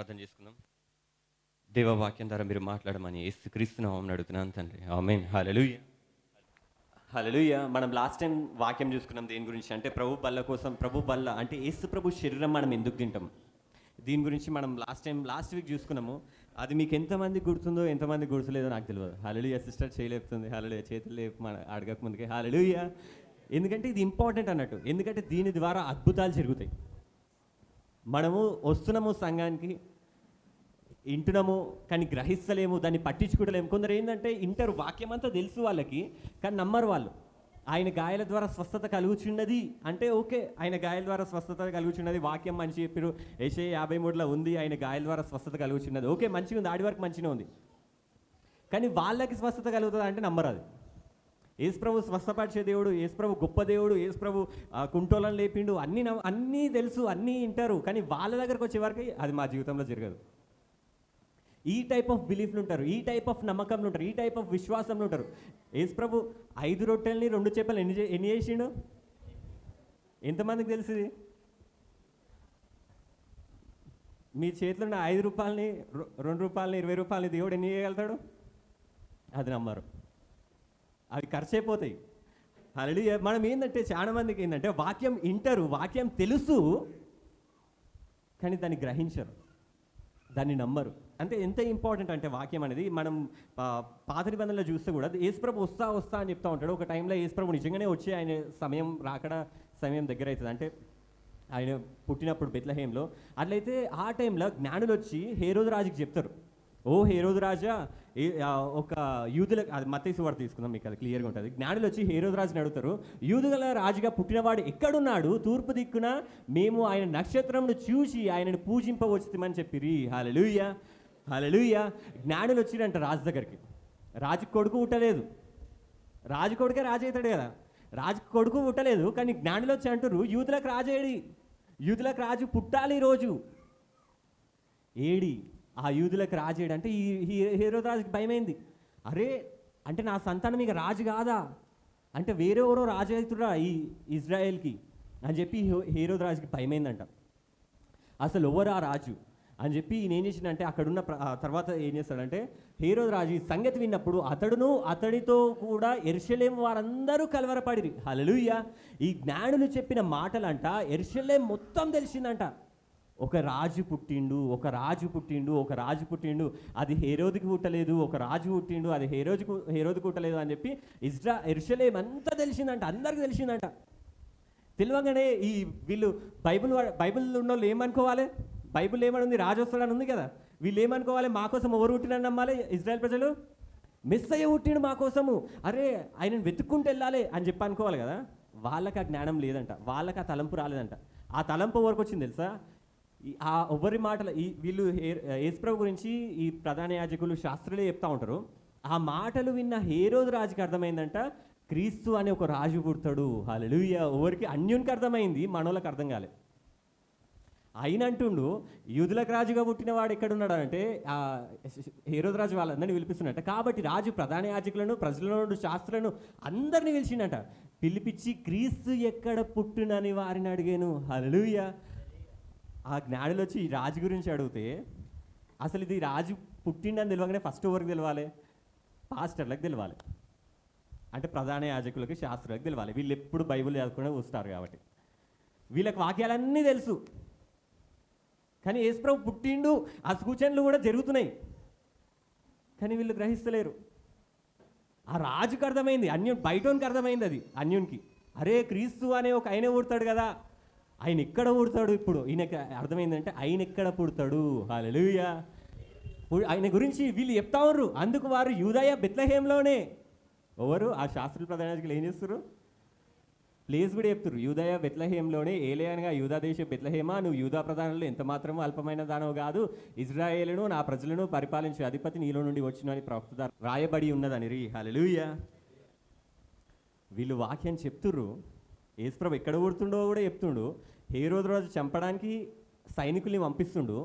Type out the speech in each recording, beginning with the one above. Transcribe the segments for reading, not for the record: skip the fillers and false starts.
ప్రార్థన చేసుకుందాం. దేవవాక్యం ద్వారా మీరు మాట్లాడమని యేసుక్రీస్తు నామమున అడుగుతున్నాను తండ్రి. ఆమేన్. హల్లెలూయా. హల్లెలూయా. మనం లాస్ట్ టైం వాక్యం చూసుకున్నాం దేని గురించి అంటే ప్రభు బల్ల అంటే యేసు ప్రభు శరీరం మనం ఎందుకు తింటాం దీని గురించి మనం లాస్ట్ వీక్ చూసుకున్నాము. అది మీకు ఎంతమంది గుర్తుందో ఎంతమంది గుర్తులేదో నాకు తెలియదు. హల్లెలూయా. సిస్టర్ చేయలేపుతుంది. హల్లెలూయా. చేతులు లేపు మన అడగక ముందుకే హల్లెలూయా. ఎందుకంటే ఇది ఇంపార్టెంట్ అన్నట్టు. ఎందుకంటే దీని ద్వారా అద్భుతాలు జరుగుతాయి. మనము వస్తున్నాము సంఘానికి, వింటున్నాము కానీ గ్రహిస్తలేము, దాన్ని పట్టించుకోవట్లేము. కొందరు ఏంటంటే ఇంటారు, వాక్యం అంతా తెలుసు వాళ్ళకి, కానీ నమ్మరు వాళ్ళు. ఆయన గాయాల ద్వారా స్వస్థత కలుగుచున్నది అంటే ఓకే, ఆయన గాయాల ద్వారా స్వస్థత కలుగుచున్నది, వాక్యం మంచి చెప్పారు, యెషయా 53లో ఉంది ఆయన గాయాల ద్వారా స్వస్థత కలుగుచున్నది, ఓకే మంచిగా ఉంది, ఆడి వరకు మంచిగా ఉంది. కానీ వాళ్ళకి స్వస్థత కలుగుతుంది అంటే నమ్మరు. అది యేసుప్రభు స్వస్థపరిచే దేవుడు, యేసుప్రభు గొప్ప దేవుడు, యేసుప్రభు కుంటోలను లేపిండు, అన్నీ తెలుసు, అన్నీ వింటారు, కానీ వాళ్ళ దగ్గరకు వచ్చే వరకు అది మా జీవితంలో జరగదు. ఈ టైప్ ఆఫ్ బిలీఫ్లు ఉంటారు, ఈ టైప్ ఆఫ్ నమ్మకంలు ఉంటారు, ఈ టైప్ ఆఫ్ విశ్వాసంలో ఉంటారు. యేసుప్రభు 5 రొట్టెల్ని 2 చేపలు ఎన్ని చేసిండు? ఎంతమందికి తెలిసింది? మీ చేతిలో ఉన్న 5 రూపాయలని 2 రూపాయలని 20 రూపాయలని దేవుడు ఎన్ని చేయగలుగుతాడు? అది నమ్మరు, అవి ఖర్చు అయిపోతాయి. హల్లెలూయా. మనం ఏంటంటే చాలా మందికి ఏంటంటే వాక్యం వింటారు, వాక్యం తెలుసు, కానీ దాన్ని గ్రహించరు, దాన్ని నమ్మరు. అంటే ఎంత ఇంపార్టెంట్ అంటే వాక్యం అనేది. మనం పాత నిబంధనలో చూస్తే కూడా యేసుప్రభు వస్తా అని చెప్తా ఉంటాడు. ఒక టైంలో యేసుప్రభు నిజంగానే వచ్చి ఆయన సమయం దగ్గర అవుతుంది. అంటే ఆయన పుట్టినప్పుడు బెత్లెహేంలో. అట్లయితే ఆ టైంలో జ్ఞానులు వచ్చి హేరోదు రాజుకి చెప్తారు, ఓ హేరోదు రాజా, ఒక యూదులకు, అది మత్తయి సువార్త తీసుకుందాం, మీకు అది క్లియర్గా ఉంటుంది. జ్ఞానులు వచ్చి హేరోదు రాజుని అడుగుతారు, యూదుల రాజుగా పుట్టినవాడు ఎక్కడున్నాడు? తూర్పు దిక్కున మేము ఆయన నక్షత్రమును చూసి ఆయనను పూజింపవచ్చుమని చెప్పిరి. హల్లెలూయా. హల్లెలూయా. జ్ఞానులు వచ్చిరంట రాజు దగ్గరికి. రాజు కొడుకు పుట్టలేదు, రాజు కొడుకే రాజు అవుతాడు కదా, రాజు కొడుకు పుట్టలేదు, కానీ జ్ఞానులు వచ్చి అంటారు, యూదులకు రాజు ఏడి? యూదులకు రాజు పుట్టాలి ఈరోజు. ఏడి ఆ యూదులకు రాజు ఏడు అంటే ఈ హేరోదు రాజుకి భయమైంది. అరే అంటే నా సంతానం ఇక రాజు కాదా, అంటే వేరెవరో రాజు అవుతురా ఈ ఇజ్రాయెల్కి అని చెప్పి హేరోదు రాజుకి భయమైందంట. అసలు ఎవరు ఆ రాజు అని చెప్పి ఈయన ఏం చేసిందంటే అక్కడున్న తర్వాత ఏం చేస్తాడంటే, హేరోదు రాజు ఈ సంగతి విన్నప్పుడు అతడును అతడితో కూడా యెరూషలేము వారందరూ కలవరపడిరి. హల్లెలూయా. ఈ జ్ఞానులు చెప్పిన మాటలంట యెరూషలేము మొత్తం తెలిసిందంట. ఒక రాజు పుట్టిండు, ఒక రాజు పుట్టిండు, ఒక రాజు పుట్టిండు, అది హేరోదుకి పుట్టలేదు, ఒక రాజు పుట్టిండు, అది హేరోదుకి పుట్టలేదు అని చెప్పి యెరూషలేము అంతా తెలిసిందంట, అందరికి తెలిసిందంట. తెలియగానే ఈ వీళ్ళు బైబిల్ ఉన్న వాళ్ళు ఏమనుకోవాలి? బైబిల్ ఏమని ఉంది? రాజు వస్తాడని ఉంది కదా. వీళ్ళు ఏమనుకోవాలి? మా కోసం ఎవరు పుట్టినని నమ్మాలి ఇజ్రాయెల్ ప్రజలు? మెస్సయ్య పుట్టిండు మా కోసము, అరే ఆయనను వెతుక్కుంటూ వెళ్ళాలి అని చెప్పి అనుకోవాలి కదా. వాళ్ళకి ఆ జ్ఞానం లేదంట, వాళ్ళకి ఆ తలంపు రాలేదంట. ఆ తలంపు ఎవరికి వచ్చింది తెలుసా? ఆ ఎవరి మాటలు వీళ్ళు యేసుప్రభు గురించి ఈ ప్రధాన యాజకులు శాస్త్రులే చెప్తా ఉంటారు. ఆ మాటలు విన్న హేరోదు రాజుకి అర్థమైందంట, క్రీస్తు అనే ఒక రాజు పుడతాడు. హల్లెలూయా. ఎవరికి? అన్యునికి అర్థమైంది, మనోళ్ళకి అర్థం కాలే. అయినంటుండు యూదులకు రాజుగా పుట్టినవాడు ఎక్కడున్నాడు అంటే హేరోదు రాజు వాళ్ళందరినీ పిలిపిస్తున్నట్ట. కాబట్టి రాజు ప్రధాన యాజకులను, ప్రజలను, శాస్త్రులను అందరినీ పిలిచిండట. పిలిపించి క్రీస్తు ఎక్కడ పుట్టునని వారిని అడిగాను. హల్లెలూయా. ఆ జ్ఞానులు వచ్చి ఈ రాజు గురించి అడిగితే, అసలు ఇది రాజు పుట్టిండని తెలియగానే ఫస్ట్ ఎవరికి తెలవాలి? పాస్టర్లకు తెలవాలి, అంటే ప్రధాన యాజకులకి, శాస్త్రులకు తెలవాలి. వీళ్ళు ఎప్పుడు బైబిల్ చదువుకునే వస్తారు కాబట్టి వీళ్ళకి వాక్యాలన్నీ తెలుసు. కానీ యేసుప్రభు పుట్టిండు, ఆ సూచనలు కూడా జరుగుతున్నాయి, కానీ వీళ్ళు గ్రహిస్తలేరు. ఆ రాజుకి అర్థమైంది, బయటోనికి అర్థమైంది, అది అన్యునికి. అరే క్రీస్తు అనే ఒక ఆయన పుడతాడు కదా, ఆయన ఎక్కడ పుడతాడు? ఇప్పుడు ఈయనకి అర్థమైందంటే ఆయన ఎక్కడ పుడతాడు. హల్లెలూయా. ఆయన గురించి వీళ్ళు చెప్తా ఉన్నారు. అందుకు వారు యూదయ బెత్లెహేంలోనే, ఎవరు ఆ శాస్త్రుల ప్రధానాధికారులు ఏం చేస్తారు? ప్లేస్ కూడా చెప్తారు, యూదయ బెత్లెహేంలోనే ఏలేయనగా యూదా దేశ బెత్లెహేమా, నువ్వు యూదా ప్రధానంలో ఎంత మాత్రమూ అల్పమైన దానవు కాదు, ఇజ్రాయేలును నా ప్రజలను పరిపాలించే అధిపతి నీలో నుండి వచ్చిన అని ప్రవక్త రాయబడి ఉన్నదని. హల్లెలూయా. వీళ్ళు వాక్యం చెప్తుర్రు, యేసుప్రభు ఎక్కడ పుడుతుండో కూడా చెప్తుండు, హేరోదు రాజు చంపడానికి సైనికుల్ని పంపిస్తుండు,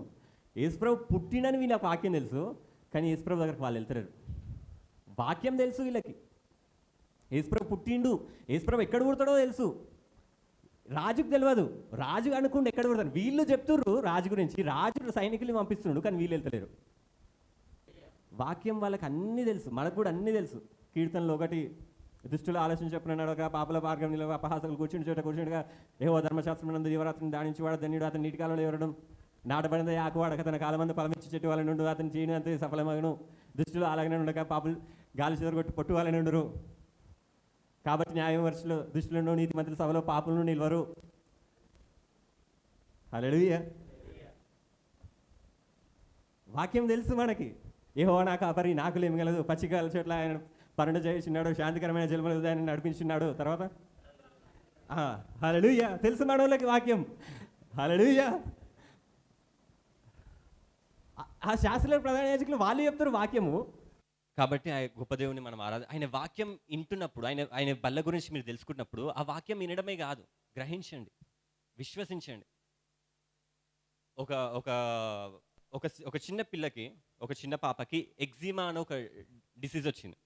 యేసుప్రభు పుట్టినని వీళ్ళకి వాక్యం తెలుసు, కానీ యేసుప్రభు దగ్గరికి వాళ్ళు వెళ్తారు. వాక్యం తెలుసు వీళ్ళకి, యేసుప్రభు పుట్టిండు, యేసుప్రభు ఎక్కడ పుడతాడో తెలుసు, రాజుకు తెలియదు. రాజు అనుకుంటే ఎక్కడ పడతారు, వీళ్ళు చెప్తుర్రు రాజు గురించి, రాజు సైనికుల్ని పంపిస్తున్నాడు కానీ వీళ్ళు వెళ్తలేరు. వాక్యం వాళ్ళకి అన్నీ తెలుసు, మనకు కూడా అన్నీ తెలుసు. కీర్తనలో ఒకటి, దుష్టుల ఆలోచన చెప్పినాడు ఒక పాపల మార్గం నిలవ అపహాసకులు కూర్చుని చోట కూర్చుండగా ఏవో ధర్మశాస్త్రం నందు దివరాత్రిని దానించి వాడు ధన్యుడు, అతని నీటి కాలంలో ఎవరడం నాటబడిన ఆకువాడక తన కాలమంది ఫలమిచ్చి చెట్టు వాళ్ళ నుండి అతని చేయనంత సఫలమగను. దుష్టులు అలాగనే ఉండక పాపులు గాలి చెదరగొట్టి పొట్టు వాళ్ళని ఉండరు. కాబట్టి న్యాయవిమర్శలు దుష్టులను నీతి మంత్రుల సభలో పాపులను నిలవరు. హల్లెలూయా. వాక్యం తెలుసు మనకి. యెహోవా నా కాపరి, నాకులేమి కలదు. పచ్చికాల చోట్ల ఆయన పన్నెండు చేసినాడు, శాంతికరమైన జలముల ఉదయాన్ని నడిపించున్నాడు. తర్వాత హల్లెలూయా. తెలుసు మనోళ్ళకి వాక్యం. హల్లెలూయా. ఆ శాస్త్రుల ప్రధాన యాజకులు వాళ్ళు చెప్తారు వాక్యము. కాబట్టి ఆ గొప్ప దేవుని మనం ఆయన వాక్యం వింటున్నప్పుడు, ఆయన బల్ల గురించి మీరు తెలుసుకున్నప్పుడు ఆ వాక్యం వినడమే కాదు, గ్రహించండి, విశ్వసించండి. ఒక ఒక ఒక ఒక చిన్న పిల్లకి, ఒక చిన్న పాపకి ఎగ్జిమా అని ఒక డిసీజ్ వచ్చింది.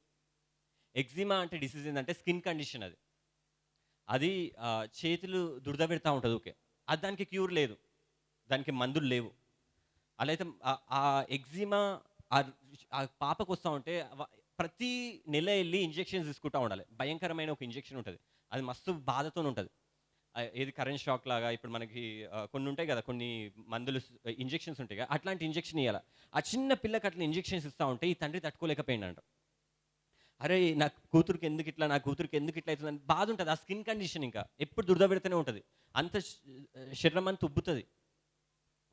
ఎగ్జిమా అంటే డిసీజ్ ఏంటంటే స్కిన్ కండిషన్. అది చేతులు దురద పెడతా ఉంటుంది. ఓకే, అది దానికి క్యూర్ లేదు, దానికి మందులు లేవు. అలా అయితే ఆ ఎగ్జిమా ఆ పాపకు వస్తూ ఉంటే ప్రతి నెల వెళ్ళి ఇంజెక్షన్స్ తీసుకుంటూ ఉండాలి. భయంకరమైన ఒక ఇంజెక్షన్ ఉంటుంది, అది మస్తు బాధతో ఉంటుంది. ఏది కరెంట్ షాక్ లాగా. ఇప్పుడు మనకి కొన్ని ఉంటాయి కదా, కొన్ని మందులు ఇంజెక్షన్స్ ఉంటాయి కదా, అట్లాంటి ఇంజెక్షన్ ఇవ్వాలి. ఆ చిన్న పిల్లకి అట్లా ఇంజెక్షన్స్ ఇస్తూ ఉంటే ఈ తండ్రి తట్టుకోలేకపోయిందంట. అరే నా కూతురికి ఎందుకు ఇట్లా, నా కూతురికి ఎందుకు ఇట్లా అవుతుందని బాధ ఉంటుంది. ఆ స్కిన్ కండిషన్ ఇంకా ఎప్పుడు దురద పెడితేనే ఉంటుంది. అంత శరీరం అంతా ఉబ్బుతుంది,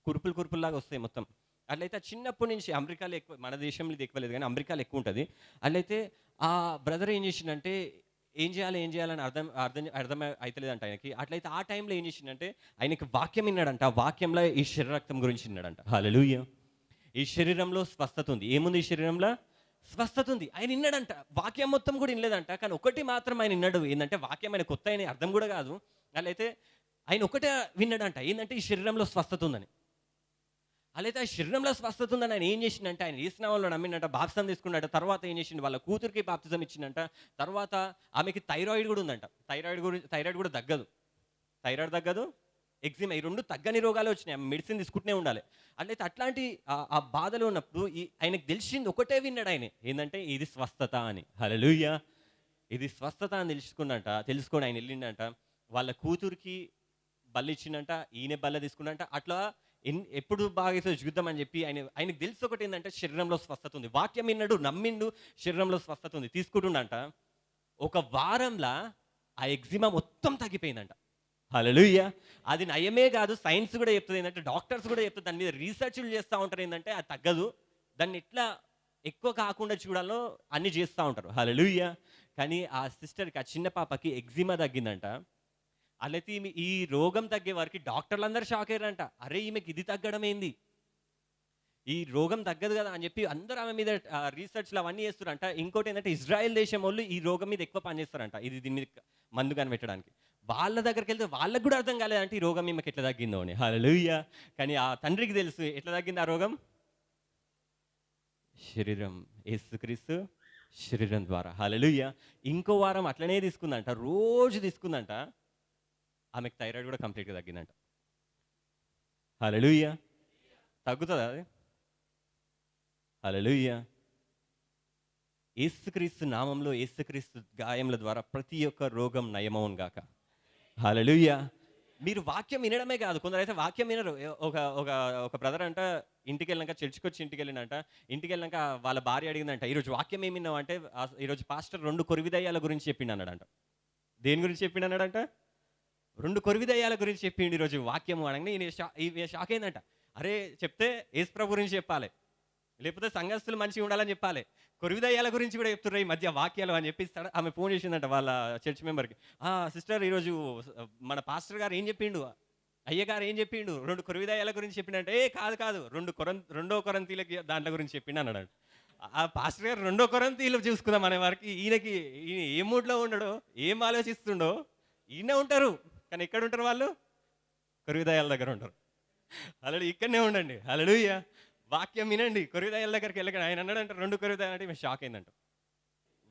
కురుపులు కురుపుల్లాగా వస్తాయి మొత్తం. అట్లయితే చిన్నప్పటి నుంచి అమెరికాలో ఎక్కువ, మన దేశంలో ఇది ఎక్కువ లేదు కానీ అమెరికాలో ఎక్కువ ఉంటుంది. అట్లయితే ఆ బ్రదర్ ఏం చేసిండంటే ఏం చేయాలని అర్థం అర్థం అర్థం అవుతలేదంట ఆయనకి. అట్లయితే ఆ టైంలో ఏం చేసిండంటే ఆయనకి వాక్యం విన్నాడంట. ఆ వాక్యంలో ఈ శరీరక్తం గురించి విన్నాడంట. హల్లెలూయా. ఈ శరీరంలో స్వస్థత ఉంది. ఏముంది ఈ శరీరంలో? స్వస్థత ఉంది. ఆయన విన్నాడంట. వాక్యం మొత్తం కూడా వినలేదంట, కానీ ఒకటి మాత్రం ఆయన విన్నాడు. ఏంటంటే వాక్యం ఆయన కొత్త, ఆయన అర్థం కూడా కాదు. అట్లయితే ఆయన ఒకటే విన్నాడంట, ఏంటంటే ఈ శరీరంలో స్వస్థత ఉందని. అలాయితే ఆ శరీరంలో స్వస్థత ఉందని ఆయన ఏం చేసిండంటే, ఆయన యేసు నామములో నమ్మిండంట, బాప్తిసం తీసుకున్నాడు. తర్వాత ఏం చేసిండు, వాళ్ళ కూతురికి బాప్తిసం ఇచ్చిండంట. తర్వాత ఆమెకి థైరాయిడ్ కూడా ఉందంట. థైరాయిడ్ కూడా తగ్గదు. థైరాయిడ్ తగ్గదు, ఎగ్జిమా, ఈ రెండు తగ్గని రోగాలు వచ్చినాయి. మెడిసిన్ తీసుకుంటూనే ఉండాలి. అట్లయితే అట్లాంటి ఆ బాధలో ఉన్నప్పుడు ఆయనకు తెలిసింది ఒకటే విన్నాడు ఆయన, ఏంటంటే ఇది స్వస్థత అని. హల్లెలూయా. ఇది స్వస్థత అని తెలుసుకొని ఆయన వెళ్ళిండంట. వాళ్ళ కూతురికి బల్ల ఇచ్చిండంట, ఈయన బల్ల తీసుకున్నంట. అట్లా ఎప్పుడు బాగా అయితే చూద్దామని చెప్పి ఆయనకు తెలిసి ఒకటి ఏంటంటే శరీరంలో స్వస్థత ఉంది. వాక్యం విన్నాడు, నమ్మిండు, శరీరంలో స్వస్థత ఉంది, తీసుకుంటుండంట. ఒక వారంలో ఆ ఎగ్జిమా మొత్తం తగ్గిపోయిందంట. హల్లెలూయా. అది నయమే కాదు, సైన్స్ కూడా చెప్తుంది ఏంటంటే, డాక్టర్స్ కూడా చెప్తుంది, దాని మీద రీసెర్చ్లు చేస్తూ ఉంటారు. ఏంటంటే అది తగ్గదు, దాన్ని ఎట్లా ఎక్కువ కాకుండా చూడాలో అన్ని చేస్తూ ఉంటారు. హల్లెలూయా. కానీ ఆ సిస్టర్కి, ఆ చిన్న పాపకి ఎగ్జిమా తగ్గిందంట. అట్లయితే ఈ రోగం తగ్గే వారికి డాక్టర్లు అందరూ షాక్ అయ్యారంట. అరే ఈమెకి ఇది తగ్గడం ఏంది, ఈ రోగం తగ్గదు కదా అని చెప్పి అందరూ ఆమె మీద రీసెర్చ్లు అవన్నీ చేస్తారంట. ఇంకోటి ఏంటంటే ఇజ్రాయెల్ దేశం వాళ్ళు ఈ రోగం మీద ఎక్కువ పనిచేస్తారంట, దీని మీద మందు కనిపెట్టడానికి. వాళ్ళ దగ్గరికి వెళ్తే వాళ్ళకు కూడా అర్థం కాలేదంటే ఈ రోగం ఈమెకి ఎట్లా తగ్గిందో అని. హల్లెలూయా. కానీ ఆ తండ్రికి తెలుసు ఎట్లా తగ్గింది ఆ రోగం. శరీరం, యేసుక్రీస్తు శరీరం ద్వారా. హల్లెలూయా. ఇంకో వారం అట్లనే తీసుకుందంట, రోజు తీసుకుందంట. ఆమెకు థైరాయిడ్ కూడా కంప్లీట్గా తగ్గిందంట. హల్లెలూయా. తగ్గుతుందా అది? హల్లెలూయా. యేసుక్రీస్తు నామంలో, యేసుక్రీస్తు గాయముల ద్వారా ప్రతి ఒక్క రోగం నయమవును గాక. హల్లెలూయా. మీరు వాక్యం వినడమే కాదు, కొందరైతే వాక్యం వినరు. ఒక ఒక ఒక బ్రదర్ అంట ఇంటికి వెళ్ళినాక, చర్చికి వచ్చి ఇంటికి వెళ్ళినంట. ఇంటికి వెళ్ళినాక వాళ్ళ భార్య అడిగిందంట, ఈరోజు వాక్యం ఏమి విన్నావు అంటే, ఈరోజు పాస్టర్ 2 కొరివిదయ్యాల గురించి చెప్పిండు అన్నాడంట. దేని గురించి చెప్పిండు అన్నాడంట? 2 కొరివిదయ్యాల గురించి చెప్పిండు ఈరోజు వాక్యము అనగానే ఈయన షాక్ అయిందంట. అరే చెప్తే యేసు ప్రభు గురించి చెప్పాలి, లేకపోతే సంఘస్థులు మంచిగా ఉండాలని చెప్పాలి. కొరివిదయ్యాల గురించి కూడా చెప్తున్నారు ఈ మధ్య వాక్యాలు అని చెప్పి ఆమె ఫోన్ చేసిందంట వాళ్ళ చర్చ్ మెంబర్కి. సిస్టర్ ఈరోజు మన పాస్టర్ గారు ఏం చెప్పిండు, అయ్యగారు ఏం చెప్పిండు, 2 కొరివిదయ్యాల గురించి చెప్పిండంటే. కాదు 2 కొరంతీలకి దాంట్లో గురించి చెప్పిండు అన్నాడు. ఆ పాస్టర్ గారు 2 కొరంతీలు చూసుకుందాం అనే వారికి ఈయన ఏ మూడ్లో ఉండడో, ఏం ఆలోచిస్తుండో. ఈయన ఉంటారు కానీ ఎక్కడ ఉంటారు వాళ్ళు? కొరివిదయ్యాల దగ్గర ఉంటారు. అలా ఇక్కడనే ఉండండి. హల్లెలూయా. వాక్యం వినండి, కొరివిదయ్యాల దగ్గరికి వెళ్ళకండి. ఆయన అన్నాడంటే 2 కొరివిదయ్యాలు అంటే మేము షాక్ అయిందంట.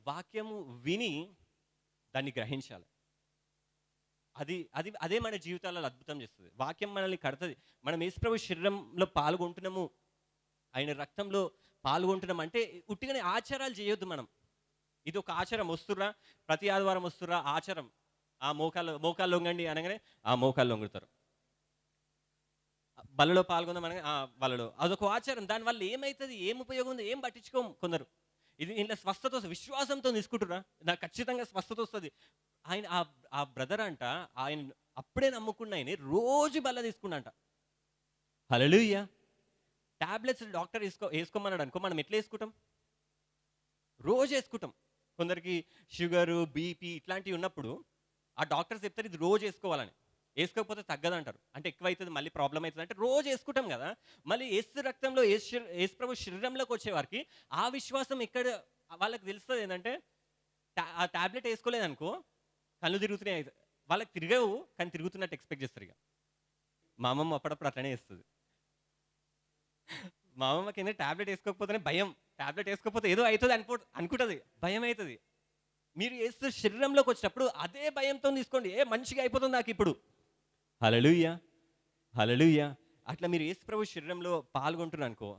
వాక్యము విని దాన్ని గ్రహించాలి. అదే మన జీవితాలలో అద్భుతం చేస్తుంది. వాక్యం మనల్ని కడతది. మనం యేసుప్రభు శరీరంలో పాల్గొంటున్నాము, ఆయన రక్తంలో పాల్గొంటున్నాం అంటే ఉట్టిగానే ఆచారాలు చేయొద్దు మనం. ఇది ఒక ఆచారం. వస్తుర్రా, ప్రతి ఆదివారం వస్తుర్రా ఆచారం. ఆ మోకాళ్ళు వంగండి అనగానే ఆ మోకాళ్ళు వంగుతారు. బలలో పాల్గొందాం అనగా బలలో. అదొక ఆచారం. దానివల్ల ఏమైతది? ఏం ఉపయోగం ఉంది? ఏం పట్టించుకోము కొందరు. ఇంట్లో స్వస్థత వస్తది. విశ్వాసంతో తీసుకుంటుర్రా? నాకు ఖచ్చితంగా స్వస్థత వస్తది. ఆయన ఆ బ్రదర్ అంట, ఆయన అప్పుడే నమ్ముకున్న ఆయనే రోజు బల్ల తీసుకుండంట. హల్లెలూయా! టాబ్లెట్స్ డాక్టర్ ఏసుకోమన్నాడనుకో, మనం ఎట్లా ఏసుకుంటాం? రోజు ఏసుకుంటాం. కొందరికి షుగరు, బీపీ ఇట్లాంటివి ఉన్నప్పుడు ఆ డాక్టర్స్ చెప్తారు ఇది రోజు ఏసుకోవాలని. ఏసుకోకపోతే తగ్గదంటారు. అంటే ఎక్కువైతది మళ్ళీ ప్రాబ్లమ్ అయితది అంటే రోజు ఏసుకుంటాం గదా! మళ్ళీ యేసు రక్తంలో యేసు ప్రభు శరీరంలోకి వచ్చేవారికి ఆ విశ్వాసం ఎక్కడ వాళ్ళకి తెలుస్తది ఏందంటే ఆ టాబ్లెట్ ఏసుకోలేదనుకో కళ్ళు తిరుగుతున్నాయి. వాళ్ళకి తిరగవు కానీ తిరుగుతున్నట్టు ఎక్స్‌పెక్ట్ చేస్తారిగ. మా అమ్మమ్మ అప్పుడప్పుడు అట్లనే చేస్తది. మా అమ్మమ్మకేంది టాబ్లెట్ ఏసుకోకపోతేనే భయం. టాబ్లెట్ ఏసుకోకపోతే ఏదో అయితది అనుకుంటది. భయమైతది. మీరు యేసు శరీరంలోకొచ్చినప్పుడు అదే భయంతోని తీసుకోండి. మంచిగా అయిపోతుంది నాకిప్పుడు. హల్లెలూయా! హల్లెలూయా! అట్లా మీరు యేసు ప్రభు శరీరంలో పాల్గొంటున్నారనుకో,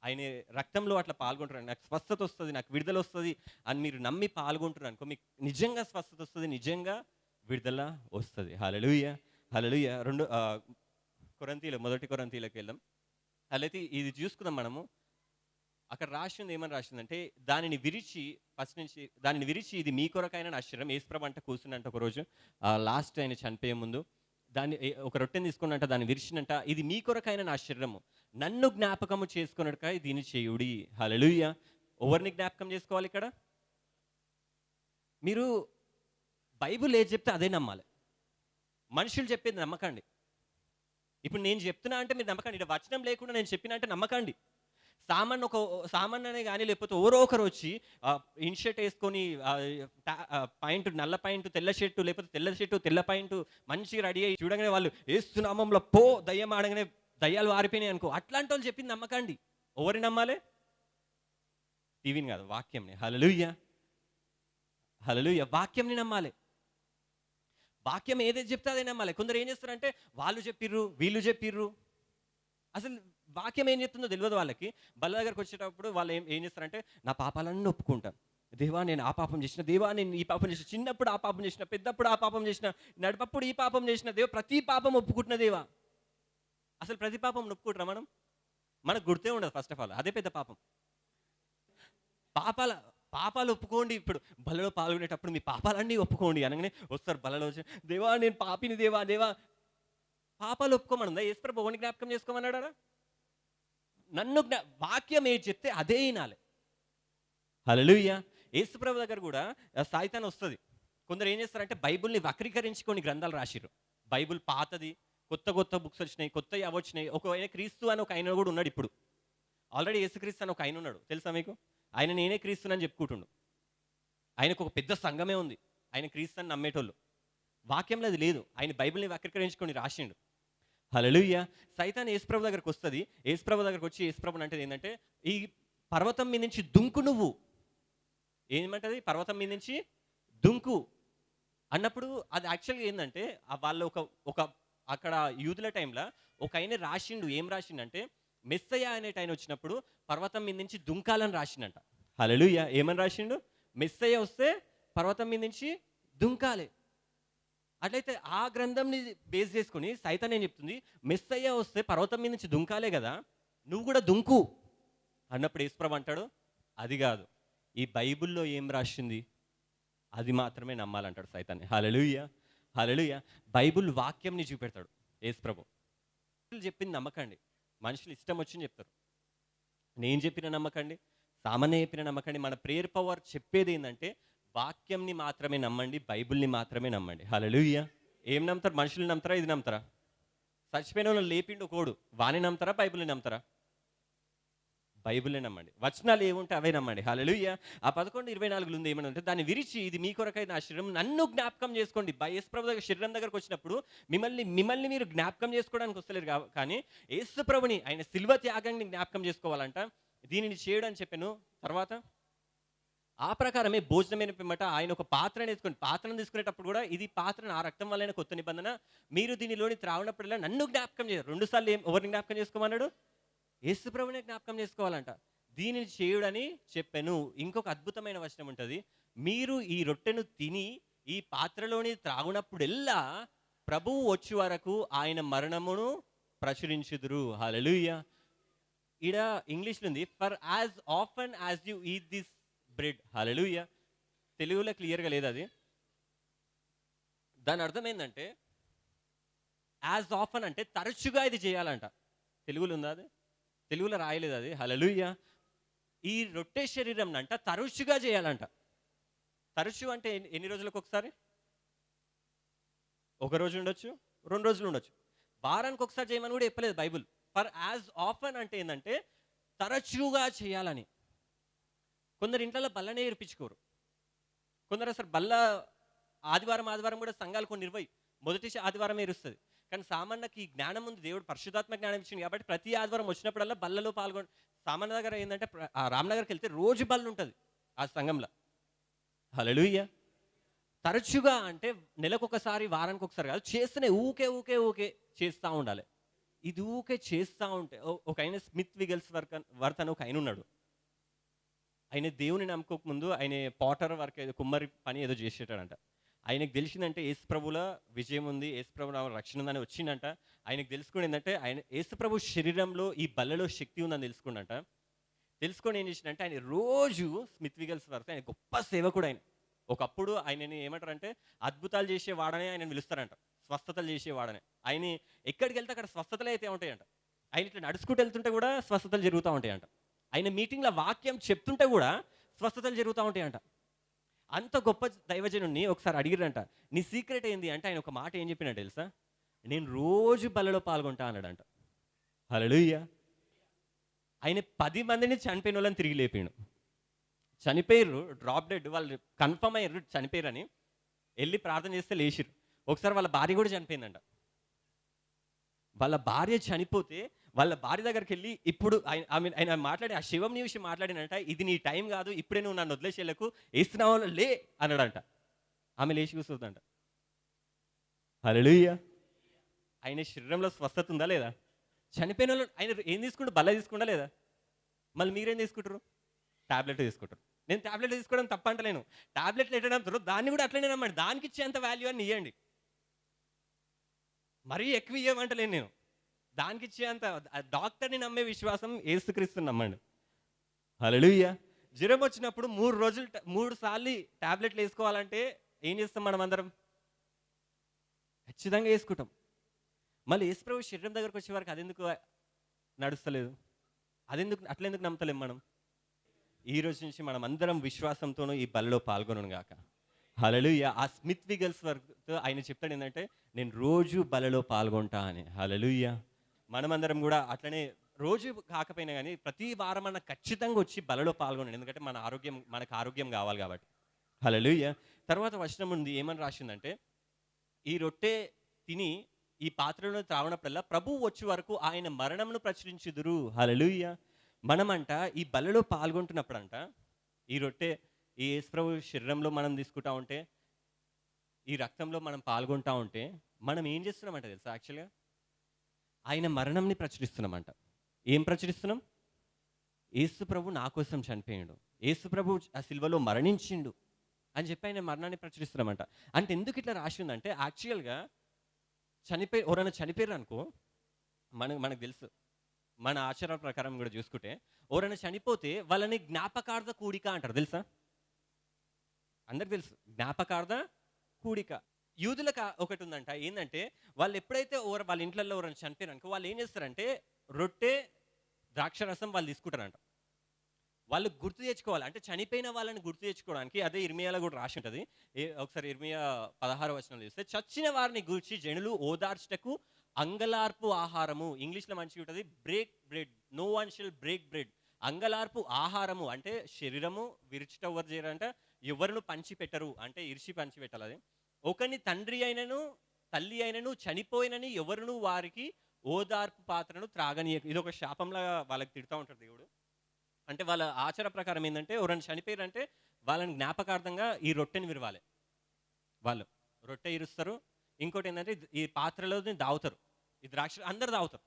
ఆయన రక్తంలో అట్లా పాల్గొంటున్నారు. నాకు స్వస్థతొస్తది, నాకు విడుదలొస్తది అని మీరు నమ్మి పాల్గొంటున్నారనుకో, మీకు నిజంగా స్వస్థతొస్తది, నిజంగా విడుదల వస్తది. హల్లెలూయా! హల్లెలూయా! మొదటి కొరింథీయులకెళ్దాం. అట్లయితే ఇది చూసుకుందాం మనము. అక్కడ ఏమని రాసిందంటే, దానిని విరిచి ఇది మీ కొరకైన నా శరీరం. యేసుప్రభు అంట కూర్చుండంట ఒకరోజు. లాస్ట్ ఆయన చనిపోయే ముందు. ఒక రొట్టెని తీసుకున్నంట, దాన్ని విరిచినంట, ఇది మీ కొరకైన నా శరీరము. నన్ను జ్ఞాపకము చేసుకొనుటకై దీన్ని చేయుడి. హల్లెలూయా! ఎవరిని జ్ఞాపకం చేసుకోవాలి ఇక్కడ? మీరు బైబిల్ ఏది చెప్తే అదే నమ్మాలి. మనుషులు చెప్పేది నమ్మకండి. ఇప్పుడు నేను చెప్తున్నా అంటే మీరు నమ్మకండి. ఈడ వచనం లేకుండా నేను చెప్పినా అంటే నమ్మకండి. సామాన్ అనే గాని లేకపోతే ఎవరో ఒకరు వచ్చి ఇన్ షర్ట్ ఏసుకొని పాయింట్ నల్ల పాయింట్, తెల్ల షర్టు లేకపోతే తెల్ల షర్టు, తెల్ల పాయింట్ మంచిగా రెడీ అయ్యి చూడంగానే వాళ్ళు యేసు నామంలో పో దయ్యం ఆడంగానే దయ్యాలు పారిపోయినాయి అనుకో. అట్లాంటోళ్ళు చెప్పింది నమ్మకండి. ఎవరిని నమ్మాలి? టీవీని కాదు, వాక్యంని. హల్లెలూయా! హల్లెలూయా! వాక్యంని నమ్మాలి. వాక్యం ఏదైతే చెప్తే అదే నమ్మాలి. కొందరు ఏం చేస్తారంటే వాళ్ళు చెప్పిర్రు, వీళ్ళు చెప్పిర్రు. అసలు వాక్యం ఏం చెప్తుందో తెలియదు వాళ్ళకి. బల్ల దగ్గరకు వచ్చేటప్పుడు వాళ్ళు ఏం చేస్తారంటే నా పాపాలన్నీ ఒప్పుకుంటాను. దేవా నేను ఆ పాపం చేసిన, దేవా నేను ఈ పాపం చేసిన, చిన్నప్పుడు ఆ పాపం చేసిన, పెద్దప్పుడు ఆ పాపం చేసిన, నడిపప్పుడు ఈ పాపం చేసిన, దేవా ప్రతి పాపం ఒప్పుకుంటున్న దేవా. అసలు ప్రతి పాపం ఒప్పుకుంటారా మనం? మనకు గుర్తే ఉండదు ఫస్ట్ ఆఫ్ ఆల్. అదే పెద్ద పాపం. పాపాల పాపాలు ఒప్పుకోండి. ఇప్పుడు బలలో పాల్గొనేటప్పుడు మీ పాపాలన్నీ ఒప్పుకోండి అనగానే వస్తారు బలలో వచ్చి, దేవా నేను పాపిని దేవా, దేవా. పాపాలు ఒప్పుకోమనుందా? యేసుప్రభు ఎవరిని జ్ఞాపకం చేసుకోమన్నాడా? వాక్యం ఏది చెప్తే అదే వినాలి. హల్లెలూయా! యేసుప్రభు దగ్గర కూడా సాయితాను వస్తది. కొందరు ఏం చేస్తారంటే బైబిల్‌ని వక్రీకరించి కొన్ని గ్రంథాలు రాసిర్రు. బైబిల్ పాతది, కొత్త బుక్స్ వచ్చినాయి, కొత్తయి అవొచ్చినాయి. ఆయన క్రీస్తు అని ఒక ఆయన కూడా ఉన్నాడు ఇప్పుడు. ఆల్రెడీ యేసుక్రీస్తు అని ఒక ఆయన ఉన్నాడు. తెలుసా మీకు? ఆయన నేనే క్రీస్తునని చెప్పుకుంటుండు. ఆయనకు ఒక పెద్ద సంఘమే ఉంది. ఆయన క్రీస్తు అని నమ్మేటోళ్ళు. వాక్యంలో అది లేదు. ఆయన బైబిల్‌ని వక్రీకరించుకొని రాసిండు. హల్లెలూయా! సైతాన్ యేసుప్రభు దగ్గరికి వస్తది. యేసుప్రభు దగ్గరికి వచ్చి యేసుప్రభుని అంటది ఏందంటే, "ఈ పర్వతం మీద నుంచి దుంకు నువ్వు." ఏమంటది? పర్వతం మీద నుంచి దుంకు అన్నప్పుడు అది యాక్చువల్‌గా ఏందంటే, వాళ్ళు ఒక ఒక అక్కడ యూదుల టైంలో ఒకాయన రాసిండు. ఏం రాసిండంటే, మెస్సయ్య అనేటాయన వచ్చినప్పుడు పర్వతం మీద నుంచి దుంకాలని రాసిండంట. హల్లెలూయా! ఏమని రాసిండు? మెస్సయ్య వస్తే పర్వతం మీద నుంచి దుంకాలి. అట్లయితే ఆ గ్రంథంని బేస్ చేసుకొని సైతాన్ ఏం చెప్తుంది, మెస్సయ్య వస్తే పర్వతం మీద నుంచి దుంకాలే కదా, నువ్వు కూడా దుంకు అన్నప్పుడు యేసుప్రభు అంటాడు, అది కాదు, ఈ బైబిల్‌లో ఏం రాసింది అది మాత్రమే నమ్మాలంటాడు సైతాన్ని. హల్లెలూయా! హల్లెలూయా! బైబిల్ వాక్యంని చూపెడతాడు యేసుప్రభు. మనుషులు చెప్పింది నమ్మకండి. మనుషులు ఇష్టం వచ్చింది చెప్తారు. నేను చెప్పిన నమ్మకండి, సామాన్య చెప్పిన నమ్మకండి. మన ప్రేయర్ పవర్ చెప్పేది ఏంటంటే వాక్యంని మాత్రమే నమ్మండి, బైబిల్‌ని మాత్రమే నమ్మండి. హల్లెలూయా! ఏం నమ్ముతారు? మనుషుల్ని నమ్ముతారా? ఇది నమ్ముతారా? చచ్చిపోయినోళ్ళని లేపిండు ఒకడు. వాడిని నమ్ముతారా? బైబిల్‌ని నమ్ముతారా? బైబిల్‌నే నమ్మండి. వచనాలు ఏముంటే అవే నమ్మండి. హల్లెలూయా! ఆ 11:24 ఉంది ఏమనంటే, దాన్ని విరిచి ఇది మీ కొరకై నా శరీరం నన్ను జ్ఞాపకం చేసుకోండి. యేసుప్రభు దగ్గర శరీరం దగ్గరకు వచ్చినప్పుడు మిమ్మల్ని మీరు జ్ఞాపకం చేసుకోవడానికి వస్తలేరు కానీ యేసుప్రభుని ఆయన శిలువ త్యాగాన్ని జ్ఞాపకం చేసుకోవాలంట. దీనిని చేయడం అని చెప్పాను. తర్వాత ఆ ప్రకారమే భోజనమైన పిమ్మట ఆయన ఒక పాత్రను ఎత్తుకొని పాత్రను తీసుకునేటప్పుడు కూడా ఇది పాత్ర నా రక్తం వల్లైన కొత్త నిబంధన. మీరు దీనిలోని త్రాగినప్పుడల్లా నన్ను జ్ఞాపకం చేయరు. 2 సార్లు ఎవరిని జ్ఞాపకం చేసుకోమన్నాడు? యేసు ప్రభువునే జ్ఞాపకం చేసుకోవాలంట. దీనిని చేయుడని చెప్పెను. ఇంకొక అద్భుతమైన వచనం ఉంటది. మీరు ఈ రొట్టెను తిని ఈ పాత్రలోని త్రాగునప్పుడెల్లా ప్రభువు వచ్చే వరకు ఆయన మరణమును ప్రచురించుదురు. హల్లెలూయా! ఈడ ఇంగ్లీష్‌లో ఉంది. For as often as you eat this bread. Hallelujah! తెలుగులో క్లియర్‌గా లేదది. దాని అర్థం ఏందంటే యాస్ ఆఫెన్ అంటే తరచుగా ఇది చేయాలంట. తెలుగులో ఉందా అది? తెలుగులో రాయలేదు అది. హల్లెలూయా! ఈ రొట్టె శరీరంనంట తరచుగా చేయాలంట. తరచు అంటే ఎన్ని రోజులకు ఒకసారి? ఒక రోజు ఉండొచ్చు, 2 రోజులు ఉండొచ్చు. వారానికి ఒకసారి చేయమని కూడా చెప్పలేదు బైబుల్. ఫర్ యాస్ ఆఫెన్ అంటే ఏందంటే తరచుగా చేయాలని. కొందరు ఇంట్లలో బల్లనే ఏర్పించుకోరు. కొందరు అసలు బల్ల ఆదివారం కూడా సంఘాలు కొన్ని నిర్వయి. మొదటి ఆదివారం ఏరుస్తది. కానీ సామాన్యకి ఈ జ్ఞానం ఉంది. దేవుడు పరిశుద్ధాత్మ జ్ఞానం ఇచ్చింది కాబట్టి ప్రతి ఆదివారం వచ్చినప్పుడల్లా బల్లలో సామాన్య దగ్గర ఏందంటే రామ్‌నగర్‌కెళ్తే రోజు బల్లుంటది ఆ సంఘంలో. హల్లెలూయా! తరచుగా అంటే నెలకొకసారి, వారానికొకసారి కాదు. చేస్తూనే ఊకే చేస్తా ఉండాలి. ఇది ఊకే చేస్తా ఉంటే ఒకాయన స్మిత్ వర్త్ అని ఒకాయనున్నాడు. ఆయన దేవుని నమ్ముకోక ముందు ఆయన పాటర్ వర్క్ ఏదో కుమ్మరి పని ఏదో చేసేటాడంట. ఆయనకు తెలిసిందంటే యేసు ప్రభుల విజయం ఉంది. యేసు ప్రభు నామములో రక్షణ ఉందని వచ్చిండంట. ఆయనకు తెలుసుకొని ఏందంటే ఆయన యేసు ప్రభు శరీరంలో ఈ బల్లలో శక్తి ఉందని తెలుసుకుండంట. తెలుసుకొని ఏం చేసిండంటే ఆయన రోజు స్మిత్ వర్త్ ఆయన గొప్ప సేవకుడు ఆయన. ఒకప్పుడు ఆయనని ఏమంటారంటే అద్భుతాలు చేసేవాడనే ఆయనను పిలుస్తారంట. స్వస్థతలు చేసేవాడని. ఆయన ఎక్కడికెళ్తే అక్కడ స్వస్థతలే అయితే ఉంటాయంట. ఆయన ఇట్లా నడుచుకుంటూ వెళ్తుంటే కూడా స్వస్థతలు జరుగుతూ ఉంటాయంట. ఆయన మీటింగ్‌లో వాక్యం చెప్తుంటే కూడా స్వస్థతలు జరుగుతూ ఉంటాయంట. అంత గొప్ప దైవజనుడిని ఒకసారి అడిగిర్రంట. నీ సీక్రెట్ ఏంది అంటే ఆయన ఒక మాట ఏం చెప్పిండంట తెలుసా? నేను రోజు బల్లలో పాల్గొంటా అన్నాడంట. హల్లెలూయా! ఆయన 10 మందిని చనిపోయినోళ్ళని తిరిగి లేపిండు. చనిపోయిర్రు. డ్రాప్ డెడ్ వాళ్ళు కన్ఫర్మ్ అయ్యిర్రు చనిపోయిర్రని. ఎళ్లి ప్రార్థన చేస్తే లేచిర్రు. ఒకసారి వాళ్ళ భార్య కూడా చనిపోయిందంట. వాళ్ళ భార్య చనిపోతే వాళ్ళ భార్య దగ్గరికెళ్ళి ఇప్పుడు ఆయన మాట్లాడి ఆ శివంని చూసి మాట్లాడినంట. ఇది నీ టైం కాదు. ఇప్పుడే నువ్వు నన్ను వదిలేసి ఎళ్ళకు. యేసు నామములో లే అన్నాడంట. ఆమె లేచి కూర్చుందంట. హల్లెలూయా! ఆయన శరీరంలో స్వస్థత ఉందా లేదా? చనిపోయినోళ్ళు ఆయన ఏం తీసుకుండు? బల్ల తీసుకుండా లేదా? మళ్ళీ మీరేం తీసుకుంటారు? టాబ్లెట్ తీసుకుంటారు. నేను టాబ్లెట్ తీసుకోవడం తప్పంటలేను. టాబ్లెట్లు ఎట్లా నమ్ముతారో దాన్ని కూడా అట్లనే నమ్మండి. దానికి ఇచ్చేంత వాల్యూ అని ఇయ్యండి. మరీ ఎక్కువ ఇయ్యమంటలేను నేను. దానికి ఇచ్చేంత డాక్టర్‌ని నమ్మే విశ్వాసం యేసుక్రీస్తుని నమ్మండి. హల్లెలూయా! జ్వరం వచ్చినప్పుడు 3 రోజులు 3 సార్లు టాబ్లెట్లు ఏసుకోవాలంటే ఏం చేస్తాం మనమందరం? ఖచ్చితంగా ఏసుకుంటాం. మళ్ళీ యేసుప్రభు శరీరం దగ్గరికి వచ్చే వరకు అదెందుకు నడుస్తలేదు? అట్లెందుకు నమ్ముతలేం మనం? ఈ రోజు నుంచి మనం అందరం విశ్వాసంతోను ఈ బలిలో పాల్గొనును గాక. హల్లెలూయా! ఆ స్మిత్ వర్త్ ఆయన చెప్తాడు ఏందంటే, నేను రోజు బలిలో పాల్గొంటా అని. హల్లెలూయా! మనమందరం గూడా అట్లనే రోజు కాకపోయినా గానీ, ప్రతి వారమన్నా ఖచ్చితంగా వచ్చి బలిలో పాల్గొనండి. ఎందుకంటే మనకు ఆరోగ్యం గావాలి గాబట్టి. హల్లెలూయా! తర్వాత వచనం ఉంది. ఏమని రాసిందంటే, ఈ రొట్టె తిని ఈ పాత్రలో త్రాగునప్పుడల్లా ప్రభువు వచ్చే వరకు ఆయన మరణమును ప్రచురించుదురు. హల్లెలూయా! మనమంట ఈ బలిలో పాల్గొంటున్నప్పుడంట, ఈ రొట్టె ఈ యేసుప్రభు శరీరంలో మనం తీసుకుంటా ఉంటే, ఈ రక్తంలో మనం పాల్గొంటా ఉంటే, మనం ఏం చేస్తున్నామంట తెలుసా యాక్చువల్‌గా? ఆయన మరణంని ప్రచురిస్తున్నామంట. ఏం ప్రచురిస్తున్నాం? యేసు ప్రభు నా కోసం చనిపోయిండు. యేసు ప్రభు ఆ సిలువలో మరణించిండు అని చెప్పి ఆయన మరణాన్ని ప్రచురిస్తున్నామంట. అంటే ఎందుకు ఇట్లా రాసిందంటే యాక్చువల్‌గా ఎవరైనా చనిపోయారనుకో మనకు తెలుసు. మన ఆచారాల ప్రకారం కూడా చూసుకుంటే ఎవరైనా చనిపోతే వాళ్ళని జ్ఞాపకార్థ కూడిక అంటారు తెలుసా? అందరికి తెలుసు. జ్ఞాపకార్థ కూడిక. యూదులకు ఒకటి ఉందంట. ఏందంటే వాళ్ళు ఎప్పుడైతే వాళ్ళ ఇంట్లలో ఎవరైనా చనిపోయారనుకో వాళ్ళు ఏం చేస్తారంటే రొట్టె, ద్రాక్షరసం వాళ్ళు తీసుకుంటారంట. వాళ్ళు గుర్తు తెచ్చుకోవాలి. అంటే చనిపోయిన వాళ్ళని గుర్తు తెచ్చుకోవడానికి అదే ఇర్మియాలో కూడా రాసి ఉంటది. ఒకసారి ఇర్మియా 16 వచనంలో చూస్తే చచ్చిన వారిని గూర్చి జనులు ఓదార్చుటకు అంగలార్పు ఆహారము. ఇంగ్లీష్‌లో మంచిగా ఉంటది. Break bread. No one shall break bread. అంగలార్పు ఆహారము అంటే శరీరము విరుచుట ఎవరు చేయరంట. ఎవరును పంచిపెట్టరు. అంటే ఇరిచి పంచిపెట్టాలి అది. ఒకని తండ్రి అయినను, తల్లి అయినను చనిపోయినని ఎవరును వారికి ఓదార్పు పాత్రను త్రాగనీయకు. ఇదొక శాపంలాగా వాళ్ళకి తిడతా ఉంటాడు దేవుడు. అంటే వాళ్ళ ఆచార ప్రకారం ఏందంటే ఎవరైనా చనిపోయారంటే వాళ్ళని జ్ఞాపకార్థంగా ఈ రొట్టెని విరవాలి. వాళ్ళు రొట్టె ఇరుస్తారు. ఇంకోటి ఏంటంటే ఈ పాత్రలోని తాగుతారు. ఈ ద్రాక్ష అందరూ తాగుతారు.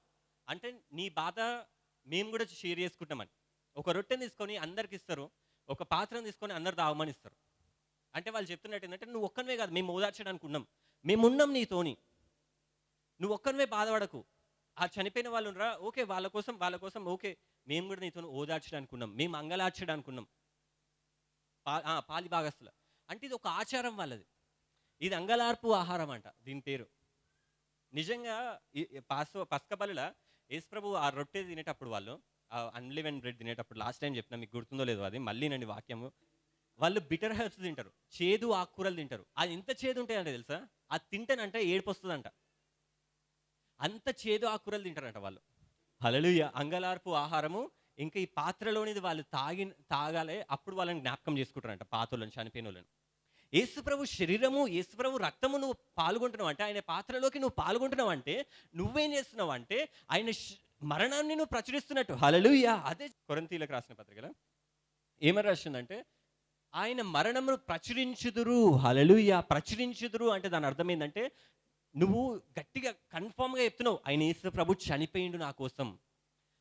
అంటే నీ బాధ మేము కూడా షేర్ చేసుకుంటామని. ఒక రొట్టెని తీసుకొని అందరికి ఇస్తారు. ఒక పాత్రను తీసుకొని అందరు తాగమని ఇస్తారు. అంటే వాళ్ళు చెప్తున్నట్టు ఏంటంటే నువ్వు ఒక్కనివే కాదు, మేము ఓదార్చడానికి ఉన్నాం. మేమున్నాం నీతోని. నువ్వు ఒక్కనివే బాధపడకు. ఆ చనిపోయిన వాళ్ళు ఉండరా, ఓకే, వాళ్ళ కోసం ఓకే, మేము కూడా నీతోని ఓదార్చడానికి ఉన్నాం. మేము అంగలార్చడానికి ఉన్నాం. పాలి భాగస్తులు. అంటే ఇది ఒక ఆచారం వాళ్ళది. ఇది అంగలార్పు ఆహారం అంట దీని పేరు. నిజంగా ఈ పస్క బలుల యేసుప్రభు ఆ రొట్టె తినేటప్పుడు వాళ్ళు అన్‌లివెన్డ్ బ్రెడ్ తినేటప్పుడు లాస్ట్ టైం చెప్పిన, మీకు గుర్తుందో లేదో అది మళ్ళీనండి వాక్యము. వాళ్ళు బిటర్ హెర్బ్స్ తింటారు. చేదు ఆకుకూరలు తింటారు. అది ఎంత చేదు ఉంటాయంటే తెలుసా? అది తింటేనంట ఏడుపొస్తదంట. అంత చేదు ఆకుకూరలు తింటారంట వాళ్ళు. హల్లెలూయా! అంగలార్పు ఆహారము. ఇంకా ఈ పాత్రలోనిది వాళ్ళు తాగాలే. అప్పుడు వాళ్ళని జ్ఞాపకం చేసుకుంటారంట పాతోళ్ళని, చనిపోయినోళ్ళని. యేసుప్రభు శరీరము, యేసుప్రభు రక్తము నువ్వు పాల్గొంటున్నావంటే, ఆయన పాత్రలోకి నువ్వు పాల్గొంటున్నావంటే, నువ్వేం చేస్తున్నావంటే, ఆయన మరణాన్ని నువ్వు ప్రచురిస్తున్నట్టు. హల్లెలూయా! అదే కొరింథీయులకు రాసిన పత్రికలో ఏమని రాసిందంటే, ఆయన మరణమును ప్రచురించుదురు. హల్లెలూయా! ప్రచురించుదురు అంటే దాని అర్థం ఏందంటే, నువ్వు గట్టిగా కన్ఫర్మ్‌గా చెప్తున్నావు. ఆయన యేసుప్రభు చనిపోయిండు నా కోసం.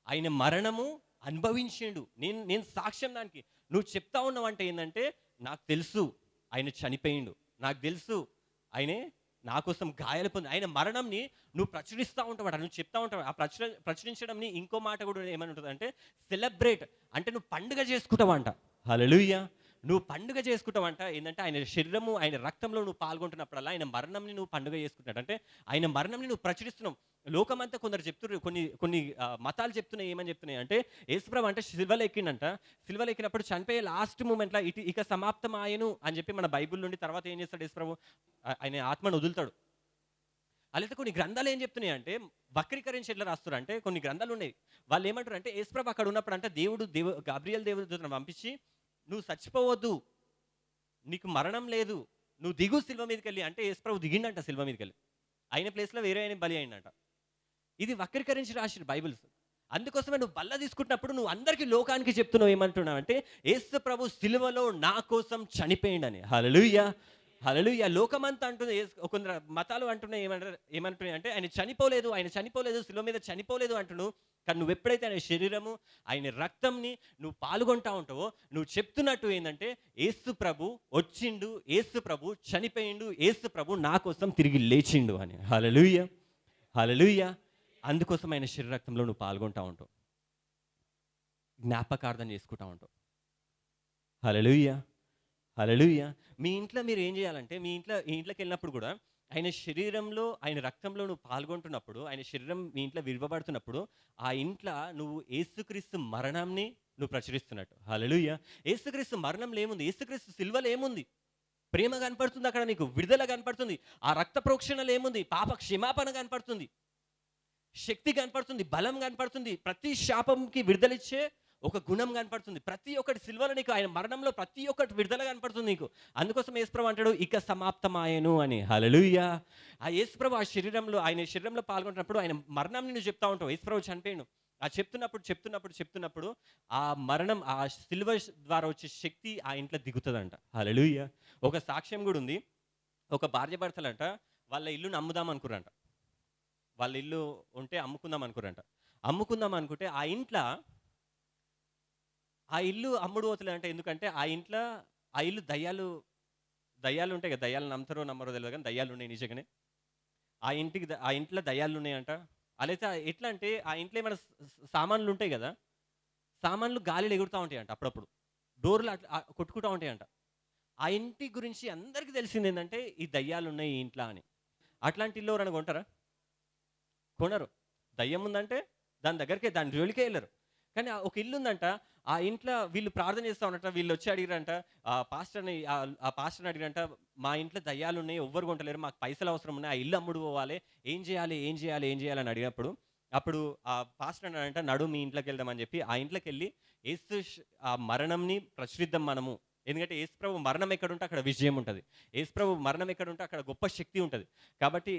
ఆయన మరణము అనుభవించిండు. నేను నేను సాక్ష్యం దానికి. నువ్వు చెప్తా ఉన్నావంటే ఏందంటే, నాకు తెలుసు ఆయన చనిపోయిండు. నాకు తెలుసు ఆయనే నా కోసం గాయాలు పొంది ఆయన మరణంని నువ్వు ప్రచురిస్తా ఉంటావట. నువ్వు చెప్తా ఉంటావు. ఆ ప్రచురించడంని ఇంకో మాట కూడా ఏమని ఉంటదంటే సెలబ్రేట్. అంటే నువ్వు పండుగ చేసుకుంటావంట. హల్లెలూయా! నువ్వు పండుగ చేసుకుంటావంట. ఏందంటే ఆయన శరీరము, ఆయన రక్తంలో నువ్వు పాల్గొంటున్నప్పుడల్లా ఆయన మరణంని నువ్వు పండుగ చేసుకుంటున్నాడు. అంటే ఆయన మరణంని నువ్వు ప్రచురిస్తున్నావు. లోకమంతా కొందరు చెప్తుర్రు, కొన్ని కొన్ని మతాలు చెప్తున్నాయి. ఏమని చెప్తున్నాయి అంటే, యేసుప్రభు అంటే సిలువలో ఎక్కిండంట. సిలువలో ఎక్కినప్పుడు చనిపోయే లాస్ట్ మూమెంట్‌లో ఇక సమాప్తమాయెను అని చెప్పి మన బైబిల్ నుండి తర్వాత ఏం చేస్తాడు యేసుప్రభు? ఆయన ఆత్మను వదులుతాడు. అలాగే కొన్ని గ్రంథాలు ఏం చెప్తున్నాయంటే, వక్రీకరించి ఎట్లా రాస్తున్నారు అంటే, కొన్ని గ్రంథాలు ఉన్నాయి. వాళ్ళు ఏమంటారు అంటే, యేసుప్రభు అక్కడ ఉన్నప్పుడు అంటే గాబ్రియల్ దేవదూతను పంపించి, నువ్వు చచ్చిపోవద్దు, నీకు మరణం లేదు, నువ్వు దిగు సిలువ మీదకెళ్ళి అంటే, యేసుప్రభు దిగిండంట సిలువ మీదకెళ్ళి. ఆయన ప్లేస్‌లో వేరే ఆయన బలి అయిండంట. ఇది వక్రీకరించి రాసిరు బైబిల్స్. అందుకోసమే నువ్వు బల్ల తీసుకుంటున్నప్పుడు నువ్వు అందరికీ లోకానికి చెప్తున్నావు ఏమంటున్నావంటే, యేసు ప్రభు సిలువలో నా కోసం చనిపోయిండని. హల్లెలూయా! హల్లెలూయా! లోకమంతా అంటుంది, కొందరు మతాలు అంటున్నాయి, ఏమంటున్నాయి అంటే ఆయన చనిపోలేదు, సిలువ మీద చనిపోలేదు అంటున్నావు. కానీ నువ్వెప్పుడైతే ఆయన శరీరము, ఆయన రక్తంని నువ్వు పాల్గొంటా ఉంటావో, నువ్వు చెప్తున్నట్టు ఏందంటే, యేసు ప్రభు వచ్చిండు, యేసు ప్రభు చనిపోయిండు, యేసు ప్రభు నా కోసం తిరిగి లేచిండు అని. హల్లెలూయా! హల్లెలూయా! అందుకోసం ఆయన శరీర రక్తంలో నువ్వు పాల్గొంటా ఉంటావు. జ్ఞాపకార్థం చేసుకుంటా ఉంటావు. హల్లెలూయా! హల్లెలూయా! మీ ఇంట్లో మీరు ఏం చేయాలంటే, ఈ ఇంట్లోకెళ్ళినప్పుడు కూడా ఆయన శరీరంలో, ఆయన రక్తంలో నువ్వు పాల్గొంటున్నప్పుడు, ఆయన శరీరం మీ ఇంట్లో విరువబడుతున్నప్పుడు, ఆ ఇంట్లో నువ్వు యేసుక్రీస్తు మరణాన్ని నువ్వు ప్రచురిస్తున్నట్టు. హల్లెలూయా! యేసుక్రీస్తు మరణంలో ఏముంది? యేసుక్రీస్తు సిలువలో ఏముంది? ప్రేమ కనపడుతుంది అక్కడ నీకు. విడుదల కనపడుతుంది. ఆ రక్త ప్రోక్షణలో ఏముంది? పాప క్షమాపణ కనపడుతుంది. శక్తి కనపడుతుంది, బలం కనపడుతుంది. ప్రతి శాపంకి విడుదలిచ్చే ఒక గుణం కనపడుతుంది. ప్రతి ఒక్కటి సిల్వలో నీకు ఆయన మరణంలో ప్రతి ఒక్కటి విడుదల కనపడుతుంది నీకు. అందుకోసం యేసుప్రభు అంటాడు ఇక సమాప్తమాయెను అని. హల్లెలూయా! ఆ యేసుప్రభు ఆయన శరీరంలో పాల్గొంటున్నప్పుడు ఆయన మరణాన్ని నువ్వు చెప్తా ఉంటావు. యేసుప్రభు చనిపోయిండు. ఆ చెప్తున్నప్పుడు ఆ మరణం, ఆ సిలువ ద్వారా వచ్చే శక్తి ఆ ఇంట్లో దిగుతదంట. హల్లెలూయా! ఒక సాక్ష్యం కూడా ఉంది. ఒక భార్యాభర్తలంట వాళ్ళ ఇల్లుని అమ్ముదాం అనుకుర్రంట. వాళ్ళ ఇల్లు ఉంటే అమ్ముకుందాం అనుకురంట. అమ్ముకుందాం అనుకుంటే ఆ ఇల్లు అమ్ముడు పోతలేదంట. ఎందుకంటే ఆ ఇల్లు దయ్యాలు ఉంటాయి కదా! దయ్యాలు నమ్ముతారో నమ్మరో తెలవదు గానీ దయ్యాలున్నాయి నిజంగానే. ఆ ఇంట్లో దయ్యాలున్నాయంట. అలైతే ఎట్లా అంటే ఆ ఇంట్లో ఏమైనా సామాన్లు ఉంటాయి గదా! సామాన్లు గాలిలో ఎగురుతా ఉంటాయంట అప్పుడప్పుడు. డోర్‌లు అట్లా కొట్టుకుంటా ఉంటాయంట. ఆ ఇంటి గురించి అందరికి తెలిసిందేందంటే ఈ దయ్యాలున్నాయి ఈ ఇంట్ల అని. అట్లాంటి ఇల్లు ఎవరైనా కొంటారా? కొనరు. దయ్యం ఉందంటే దాని జోలికే ఎళ్ళరు. కానీ ఒక ఇల్లుందంట. ఆ ఇంట్లో వీళ్ళు ప్రార్థన చేస్తా ఉన్నట. వీళ్ళొచ్చి అడిగిరంట. ఆ పాస్టర్‌ని అడిగిరంట. "మా ఇంట్లో దయ్యాలున్నాయి. ఎవ్వరు కొంటలేరు. మాకు పైసలు అవసరం ఉన్నాయి. ఆ ఇల్లు అమ్ముడు పోవాలి. ఏం చేయాలి? ఏం చేయాలి? ఏం చేయాలి?" అని అడిగినప్పుడు అప్పుడు ఆ పాస్టర్ అన్నాడంట, "నడు మీ ఇంట్లోకెళ్దాం" అని చెప్పి ఆ ఇంట్లోకెళ్ళి ఆ మరణంని ప్రచురిద్దాం మనము. ఎందుకంటే యేసుప్రభు మరణం ఎక్కడుంటే అక్కడ విజయం ఉంటది. యేసుప్రభు మరణం ఎక్కడుంటే అక్కడ గొప్ప శక్తి ఉంటది. కాబట్టి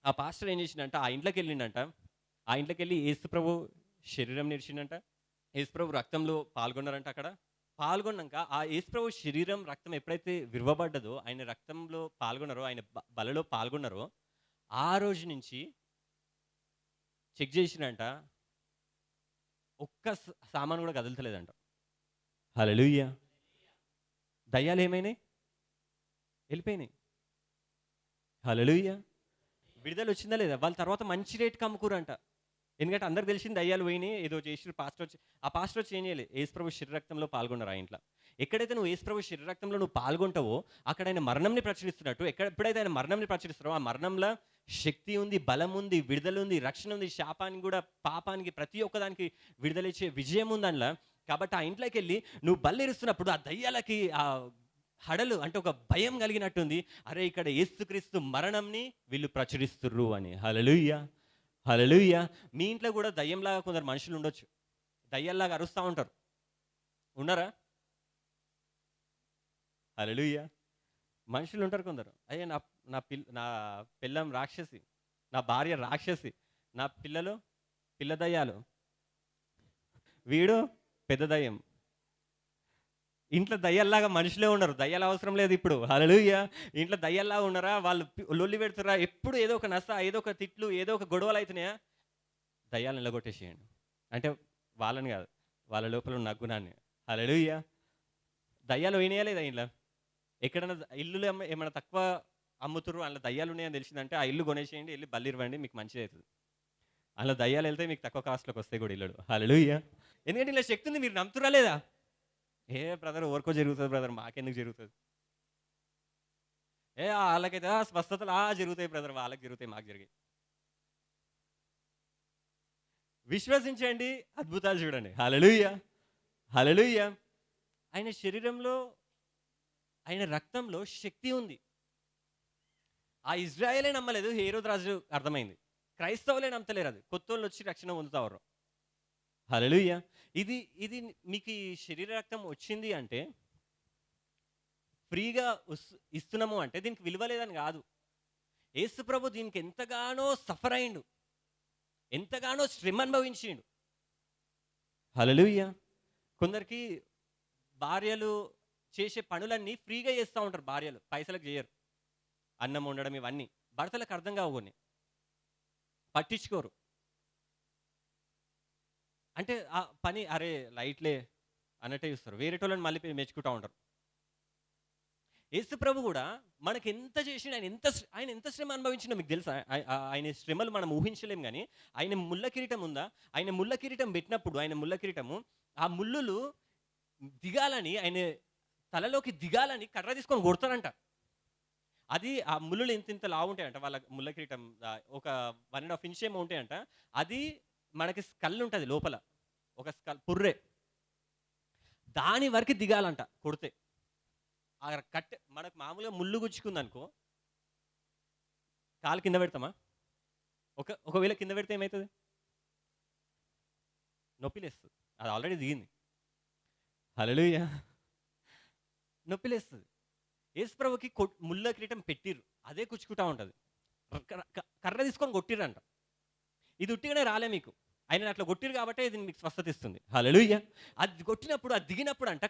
ఆ పాస్టర్ ఏం చేసిండంట, ఆ ఇంట్లోకెళ్ళిండంట. ఆ ఇంట్లోకెళ్ళి యేసుప్రభు శరీరం నిడిచిండంట. యేసుప్రభు రక్తంలో పాల్గొన్నారంట అక్కడ. పాల్గొన్నాక ఆ యేసుప్రభు శరీరం, రక్తం ఎప్పుడైతే విరవబడ్డదో, ఆయన రక్తంలో పాల్గొన్నారో, ఆయన బలలో పాల్గొన్నారో, ఆ రోజు నుంచి చెక్ చేసిరంట. ఒక్క సామాను కూడా కదులుతలేదంట. హల్లెలూయా! దయ్యాలేమైనాయి? ఎళ్ళిపోయినాయి. హల్లెలూయా! విడుదలొచ్చిందా లేదా? వాళ్ళు తర్వాత మంచి రేట్‌కి అమ్ముకుర్రంట. ఎందుకంటే అందరికి తెలిసింది దయ్యాలు పోయినాయి. ఏదో చేసిర్రు పాస్టరొచ్చి. ఆ పాస్టరొచ్చి ఏం చేయలే. యేసుప్రభు శరీర రక్తంలో పాల్గొన్నారు ఆ ఇంట్ల. ఎక్కడైతే నువ్వు యేసుప్రభు శరీర రక్తంలో నువ్వు పాల్గొంటావో, అక్కడ ఆయన మరణంని ప్రచురిస్తున్నట్టు, ఎప్పుడైతే ఆయన మరణంని ప్రచురిస్తారో, ఆ మరణంలో శక్తి ఉంది, బలం ఉంది, విడుదల ఉంది, రక్షణ ఉంది, శాపానికి కూడా, పాపానికి, ప్రతి ఒక్కదానికి విడుదలిచ్చే విజయం ఉంది అందులో. కాబట్టి ఆ ఇంట్లోకెళ్ళి నువ్వు బల్లిరుస్తున్నప్పుడు ఆ దయ్యాలకి హడలు అంటే ఒక భయం కలిగినట్టుంది. అరే! ఇక్కడ యేసుక్రీస్తు మరణంని వీళ్ళు ప్రచురిస్తుర్రు అని. హల్లెలూయా! హల్లెలూయా! మీ ఇంట్లో కూడా దయ్యంలాగా కొందరు మనుషులుండొచ్చు. దయ్యాల్లాగా అరుస్తా ఉంటారు. ఉన్నారా? హల్లెలూయా! మనుషులుంటారు కొందరు. అయ్యో! నా నా నా పెళ్ళాం రాక్షసి. నా భార్య రాక్షసి. నా పిల్లలు పిల్ల దయ్యాలు. వీడు పెద్ద దయ్యం. ఇంట్లో దయ్యాల్లాగా మనుషులే ఉన్నారు. దయ్యాలు అవసరం లేదు ఇప్పుడు. హల్లెలూయా! ఇంట్లో దయ్యాల్లాగా ఉన్నారా? వాళ్ళు లొల్లి పెడుతుర్రా? ఎప్పుడు ఏదో ఒక నస, ఏదో ఒక తిట్లు, ఏదో ఒక గొడవలయితున్నాయా? దయ్యాలను ఎల్లగొట్టేసేయండి. అంటే వాళ్ళని గాదు. వాళ్ళ లోపల ఉన్న గుణాన్ని. హల్లెలూయా! దయ్యాలు పోయినాయా లేదా ఇండ్ల? ఎక్కడన్నా ఇల్లులు ఏమన్నా తక్కువ అమ్ముతుర్రు, అందులో దయ్యాలున్నాయని తెలిసిందంటే, ఆ ఇల్లు కొనేసేయండి. ఎళ్లి బల్లిరవండి. మీకు మంచిదయితది. అందులో దయ్యాలెళ్తే మీకు తక్కువ కాస్ట్‌లోకి వస్తాయి గూడా ఇల్లులు. హల్లెలూయా! ఎందుకంటే ఇలా శక్తి ఉంది. మీరు నమ్ముతుర్రా లేదా? ఏ బ్రదర్ ఎవరికో జరుగుతది బ్రదర్. మాకెందుకు జరుగుతది? ఆళ్ళకైతే స్వస్థతలు జరుగుతాయి బ్రదర్. వాళ్ళకి జరుగుతాయి. మాకు జరిగాయి. విశ్వసించండి. అద్భుతాలు చూడండి. హల్లెలూయా! హల్లెలూయా! ఆయన శరీరంలో, ఆయన రక్తంలో శక్తి ఉంది. ఆ ఇజ్రాయేలే నమ్మలేదు. హేరోదు రాజు అర్థమైంది. క్రైస్తవులే నమ్మతలేరది. కొత్తోళ్ళొచ్చి రక్షణ పొందుతారు. హల్లెలూయా! ఇది ఇది మీకు ఈ శరీర రక్తం వచ్చింది అంటే, ఫ్రీగా ఇస్తున్నాము అంటే దీనికి విలువ లేదని గాదు. యేసు ప్రభు దీనికి ఎంతగానో సఫర్ అయిండు. ఎంతగానో శ్రమ అనుభవించిండు. హల్లెలూయా! కొందరికి భార్యలు చేసే పనులన్నీ ఫ్రీగా చేస్తా ఉంటారు భార్యలు. పైసలకు జేయరు. అన్నం వండడం ఇవన్నీ. భర్తలకు అర్థం కావు కొన్ని. పట్టించుకోరు. అంటే ఆ పని అరే! లైట్‌లే అన్నట్టే చూస్తారు. వేరేటోళ్ళని మళ్ళీ మెచ్చుకుంటా ఉంటారు. యేసు ప్రభు గూడా మనకెంత చేసిండు, ఆయన ఎంత శ్రమ అనుభవించిండో మీకు తెలుసా? ఆయన శ్రమలు మనం ఊహించలేం గానీ, ఆయన ముళ్ళ కిరీటం ఉందా? ఆయన ముళ్ళ కిరీటం పెట్టినప్పుడు, ఆయన ముళ్ళ కిరీటము, ఆ ముల్లులు దిగాలని, ఆయన తలలోకి దిగాలని కర్ర తీసుకొని కొడతారంట. అది ఆ ముల్లులు ఇంతింత లావుంటాయంట. వాళ్ళ ముళ్ళ కిరీటం ఒక 1 ½ ఇంచ్ ఏమో ఉంటాయంట. అది మనకి స్కల్ ఉంటది లోపల. ఒక పుర్రె. దాని వరకి దిగాలంట కొడితే. ఆ మనకు మామూలుగా ముల్లు గుచ్చుకుందనుకో, కాలు కింద పెడతామా? ఒకవేళ కింద పెడితే ఏమైతది? నొప్పి లేస్తది. అది ఆల్రెడీ దిగింది. హల్లెలూయా! నొప్పి లేస్తది. యేసు ప్రభుకి ముళ్ళ కిరీటం పెట్టిర్రు. అదే కుచ్చుకుంటా ఉంటది. కర్ర తీసుకొని కొట్టిర్రంట. ఇది ఉట్టిగానే రాలే మీకు. ఆయనని అట్లా కొట్టిర్రు కాబట్టే ఇది మీకు స్వస్థత ఇస్తుంది. హల్లెలూయా! అది కొట్టినప్పుడు, అది దిగినప్పుడు అంట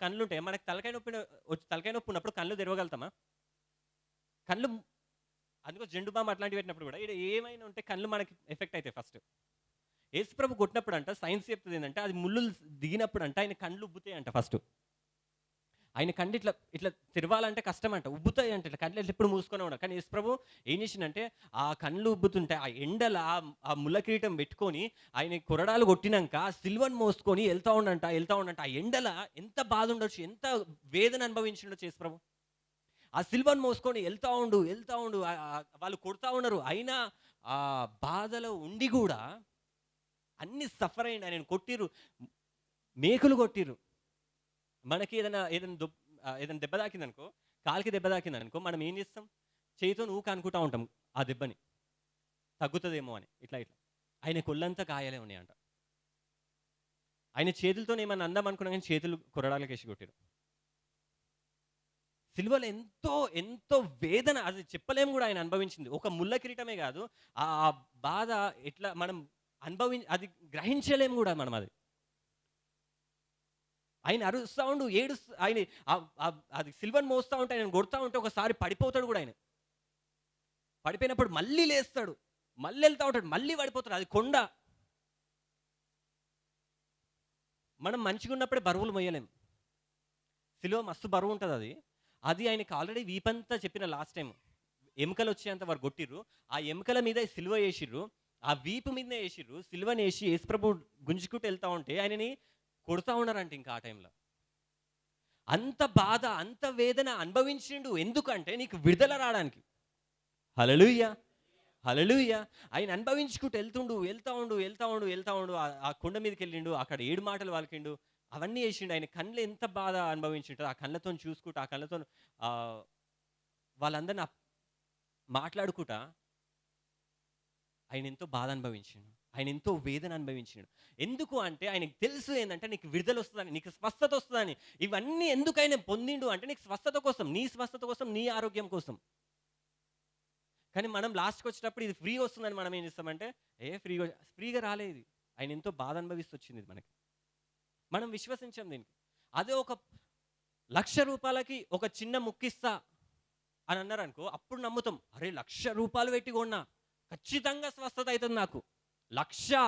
కళ్ళుంటాయి. మనకి తలకాయ నొప్పి ఉన్నప్పుడు కళ్ళు తెరవగలుగుతామా? కళ్ళు అందుకో జెండు బామ్ అట్లాంటివి పెట్టినప్పుడు కూడా ఈడ ఏమైనా ఉంటే కళ్ళు మనకి ఎఫెక్ట్ అయితాయి ఫస్ట్. యేసుప్రభు కొట్టినప్పుడంట సైన్స్ చెప్తది ఏందంటే, అది ముల్లులు దిగినప్పుడంట ఆయన కళ్ళు ఉబ్బుతాయంట ఫస్ట్. ఆయన కళ్ళు ఇట్లా ఇట్లా తెరవాలంటే కష్టమంట. ఉబ్బుతాయంట. ఇట్లా కళ్ళు ఎప్పుడు మూసుకొనే ఉండాలి. కానీ యేసుప్రభు ఏం చేసిండంటే, ఆ కళ్ళు ఉబ్బుతుంటే, ఆ ఎండల ఆ ముళ్ళ కిరీటం పెట్టుకొని, ఆయన కొరడాలు కొట్టినంక సిలువను మోసుకొని ఎళ్తా ఉండంట. ఆ ఎండల ఎంత బాధ ఉండొచ్చు, ఎంత వేదన అనుభవించిండొచ్చు యేసుప్రభు. ఆ సిలువను మోసుకొని ఎళ్తా ఉండు. వాళ్ళు కొడతా ఉన్నారు. అయినా ఆ బాధలో ఉండి గూడా అన్ని సఫర్ అయ్యిండు. ఆయనను కొట్టిర్రు. మేకులు కొట్టిర్రు. మనకి ఏదైనా దెబ్బ తాకిందనుకో, కాలికి దెబ్బ తాకిందనుకో, మనం ఏం చేస్తాం? చేయితోని ఊకే అనుకుంటా ఉంటాం ఆ దెబ్బని. తగ్గుతదేమో అని. ఇట్లా. ఆయనకి ఒళ్ళంతా గాయాలే ఉన్నాయంట. ఆయన చేతులతోని ఏమన్నా అందాం అనుకున్నా గానీ చేతులు కొరడాలకేసి కొట్టిర్రు. సిలువలో ఎంతో వేదన అది చెప్పలేము గూడా ఆయన అనుభవించింది. ఒక ముళ్ళ కిరీటమే గాదు. ఆ బాధ ఎట్లా మనం అది గ్రహించలేము గూడా మనం అది. ఆయన అరుస్తూ ఉండు, ఆయన అది సిల్వర్ మోస్తూ ఉంటే, ఆయన కొడతా ఉంటే ఒకసారి పడిపోతాడు కూడా ఆయన. పడిపోయినప్పుడు మళ్ళీ లేస్తాడు, మళ్ళీ వెళ్తూ ఉంటాడు, మళ్ళీ పడిపోతాడు. అది కొండ. మనం మంచిగా ఉన్నప్పుడే బరువులు మొయ్యలేం. సిలువ మస్తు బరువు ఉంటుంది. అది ఆయనకి ఆల్రెడీ వీపంతా చెప్పిన లాస్ట్ టైం ఎముకలు వచ్చేంత వారు కొట్టిర్రు. ఆ ఎముకల మీద సిలువ వేసిర్రు, ఆ వీపు మీదనే వేసిర్రు. సిలువని వేసి యేసుప్రభు గుంజుకుంటూ వెళ్తా ఉంటే ఆయనని కొడుతూ ఉన్నారంట. ఇంకా ఆ టైంలో అంత బాధ, అంత వేదన అనుభవించిండు. ఎందుకంటే నీకు విడుదల రావడానికి. హల్లెలూయా, హల్లెలూయా. ఆయన అనుభవించుకుంటూ వెళ్తా ఉండు. ఆ కొండ మీదకి వెళ్ళిండు, అక్కడ 7 మాటలు పలికిండు, అవన్నీ చేసిండు. ఆయన కళ్ళు ఎంత బాధ అనుభవించుంటారు. ఆ కళ్ళతో చూసుకుంటూ, ఆ కళ్ళతో వాళ్ళందరిని మాట్లాడుకుంటా ఆయన ఎంతో బాధ అనుభవించిండు. ఆయన ఎంతో వేదన అనుభవించిండు. ఎందుకు అంటే ఆయనకు తెలుసు ఏంటంటే నీకు విడుదల వస్తుందని, నీకు స్వస్థత వస్తుందని. ఇవన్నీ ఎందుకు ఆయన పొందిండు అంటే నీకు స్వస్థత కోసం, నీ స్వస్థత కోసం, నీ ఆరోగ్యం కోసం. కానీ మనం లాస్ట్కి వచ్చేటప్పుడు ఇది ఫ్రీ వస్తుందని మనం ఏం చేస్తామంటే, ఫ్రీగా రాలేదు. ఆయన ఎంతో బాధ అనుభవిస్తూ వచ్చింది ఇది మనకి. మనం విశ్వసించాం దీనికి. అదే ఒక ₹1,00,000కి ఒక చిన్న ముక్కిస్తా అని అన్నారు అనుకో, అప్పుడు నమ్ముతాం. అరే ₹1,00,000 పెట్టి కొన్నా, ఖచ్చితంగా స్వస్థత అవుతుంది నాకు. ₹1,00,000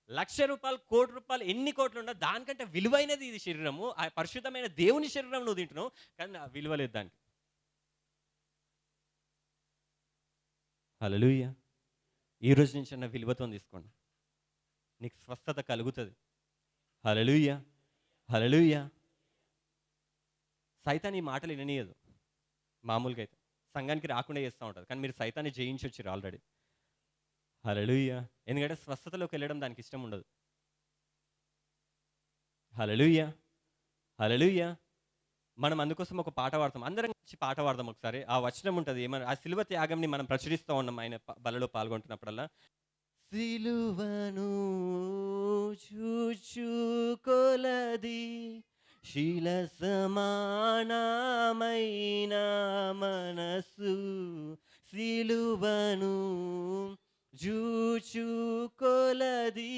₹1,00,000 ఎన్ని కోట్లు ఉన్నా దానికంటే విలువైనది ఇది శరీరము. ఆ పరిశుద్ధమైన దేవుని శరీరం నువ్వు తింటున్నావు, కానీ నా విలువ లేదు దానికి. హల్లెలూయా. ఈ రోజు నుంచి నా విలువతో తీసుకోండి, నీకు స్వస్థత కలుగుతుంది. హల్లెలూయా, హల్లెలూయా. సైతాన్ ఈ మాటలు విననీయదు. మామూలుగా అయితే సంఘానికి రాకుండా చేస్తూ ఉంటుంది, కానీ మీరు సైతాన్ని జయించొచ్చారు ఆల్రెడీ. హల్లెలూయా. ఎందుకంటే స్వస్థతలోకి వెళ్ళడం దానికి ఇష్టం ఉండదు. హల్లెలూయా, హల్లెలూయా. మనం అందుకోసం ఒక పాట పాడతాం, అందరం కలిసి పాట పాడదాం ఒకసారి. ఆ వచనం ఉంటుంది, ఏమన్నా ఆ సిలువ త్యాగంని మనం ప్రచురిస్తూ ఉన్నాం ఆయన బలలో పాల్గొంటున్నప్పుడల్లా. సిలువను చూచు కొలది శిల సమానమైన మనసు, సిలువను జూచు కొలది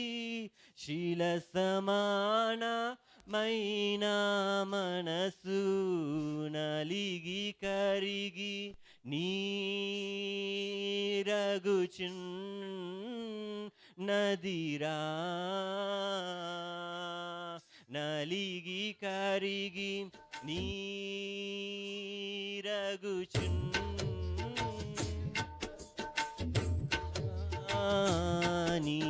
శిల సమానమైన మనసు, నలిగి కరిగి నీరగుచున్ నదిరా, నలిగి కరిగి నీరగుచున్ నీ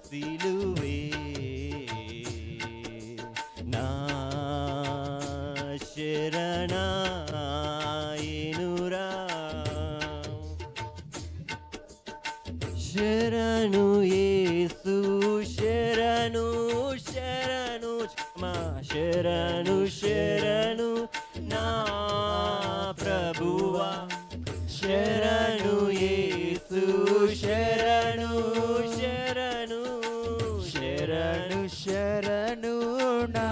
సిలువే నా శరణాయనురా, శరణు యేసు, శరణు శరణు మా శరణు శరణు నా ప్రభువా, శరణు యేసు, శరణు శరణు శరణు శరణు నా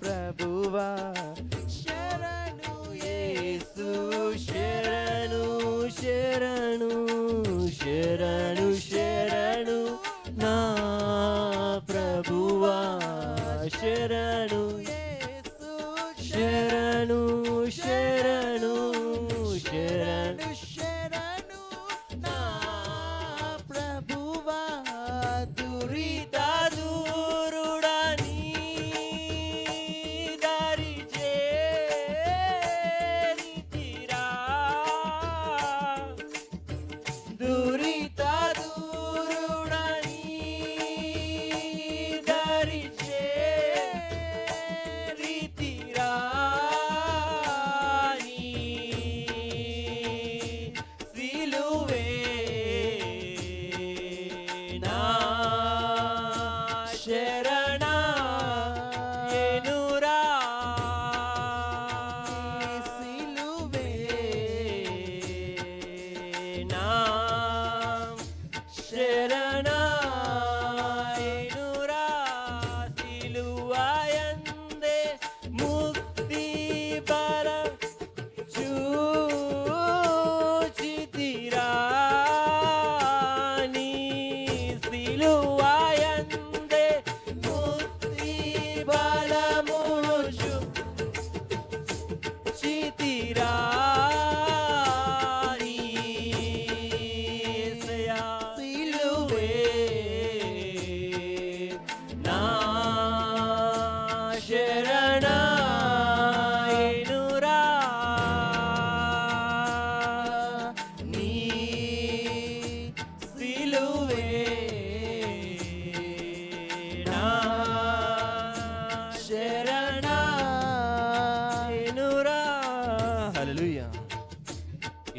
ప్రభువా, శరణు యేసు, శరణు శరణు శరణు శరణు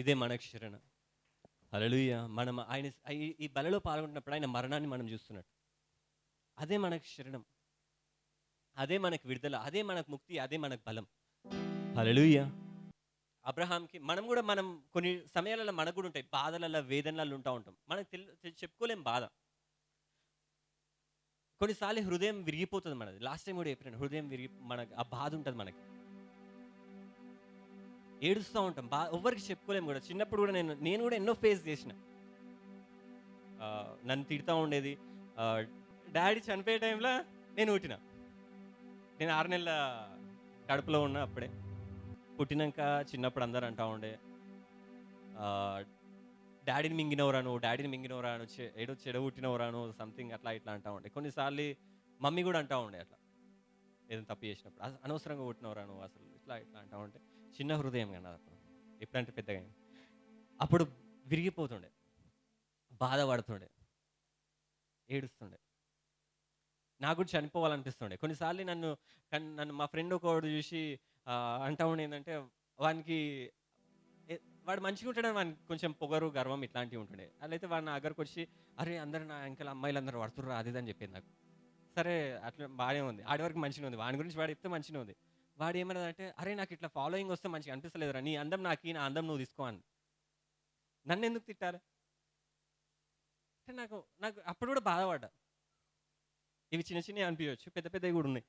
ఇదే మనకు శరణ. హల్లెలూయా. మనం ఆయన ఈ బలలో పాల్గొంటున్నప్పుడు ఆయన మరణాన్ని మనం చూస్తున్నట్టు. అదే మనకు శరణం. అదే మనకు విడుదల. అదే మనకు ముక్తి. అదే మనకు బలం. హల్లెలూయా. అబ్రహాంకి మనం కొన్ని సమయాలలో మనకు కూడా ఉంటాయి. బాధలలో, వేదనలలో ఉంటాం. మనకు చెప్పుకోలేం బాధ. కొన్నిసార్లు హృదయం విరిగిపోతుంది మనది. లాస్ట్ టైం కూడా చెప్పినాను. హృదయం మనకు ఆ బాధ ఉంటుంది మనకి. ఏడుస్తూ ఉంటాం. ఎవ్వరికి చెప్పుకోలేము కూడా. చిన్నప్పుడు కూడా నేను కూడా ఎన్నో ఫేస్ చేసిన. నన్ను తిడతా ఉండేది. డాడీ చనిపోయే టైంలో నేను పుట్టిన. నేను 6 నెలల కడుపులో ఉన్నా అప్పుడే. పుట్టినాక చిన్నప్పుడు అందరూ అంటా ఉండే, డాడీని మింగినవురా నువ్వు, డాడీని మింగినవురా అని ఏడో చెడగొట్టినవురా నువ్వు సంథింగ్ అట్లా ఇట్లా అంటా ఉండే. కొన్నిసార్లు మమ్మీ కూడా అంటా ఉండే అట్లా. ఏదైనా తప్పు చేసినప్పుడు అనవసరంగా కొట్టినవురా నువ్వు అసలు ఇట్లా ఇట్లా అంటా ఉంటే. చిన్న హృదయం కానీ అప్పుడు. ఎప్పుడంటే పెద్దగా అప్పుడు విరిగిపోతుండే, బాధపడుతుండే, ఏడుస్తుండే. నాకు కూడా చనిపోవాలనిపిస్తుండే. కొన్నిసార్లు నన్ను మా ఫ్రెండ్ ఒకడు చూసి అంటా ఉండే ఏంటంటే, వానికి వాడు మంచిగా ఉంటాడని వానికి కొంచెం పొగరు, గర్వం ఇట్లాంటివి ఉంటుండే. అట్లయితే వాడు నా దగ్గరకు వచ్చి, అరే అందరూ నా వెనకాల అమ్మాయిలందరూ పడుతుర్రా అది ఇది అని చెప్పేది నాకు. సరే అట్లా బాగానే ఉంది. ఆడి వరకు మంచిగా ఉంది. వాడి గురించి వాడు చెప్తే మంచిగా ఉంది. వాడు ఏమన్నదంటే, అరే నాకు ఇట్లా ఫాలోయింగ్ వస్తే మంచిగా అనిపిస్తలేదురా, నీ అందం నాకు నా అందం నువ్వు తీసుకో అని. నన్ను ఎందుకు తిట్టాలి? అంటే నాకు నాకు అప్పుడు కూడా బాధపడ్డా. ఇవి చిన్న చిన్నవి అనిపించవచ్చు, పెద్ద పెద్దవి కూడా ఉన్నాయి.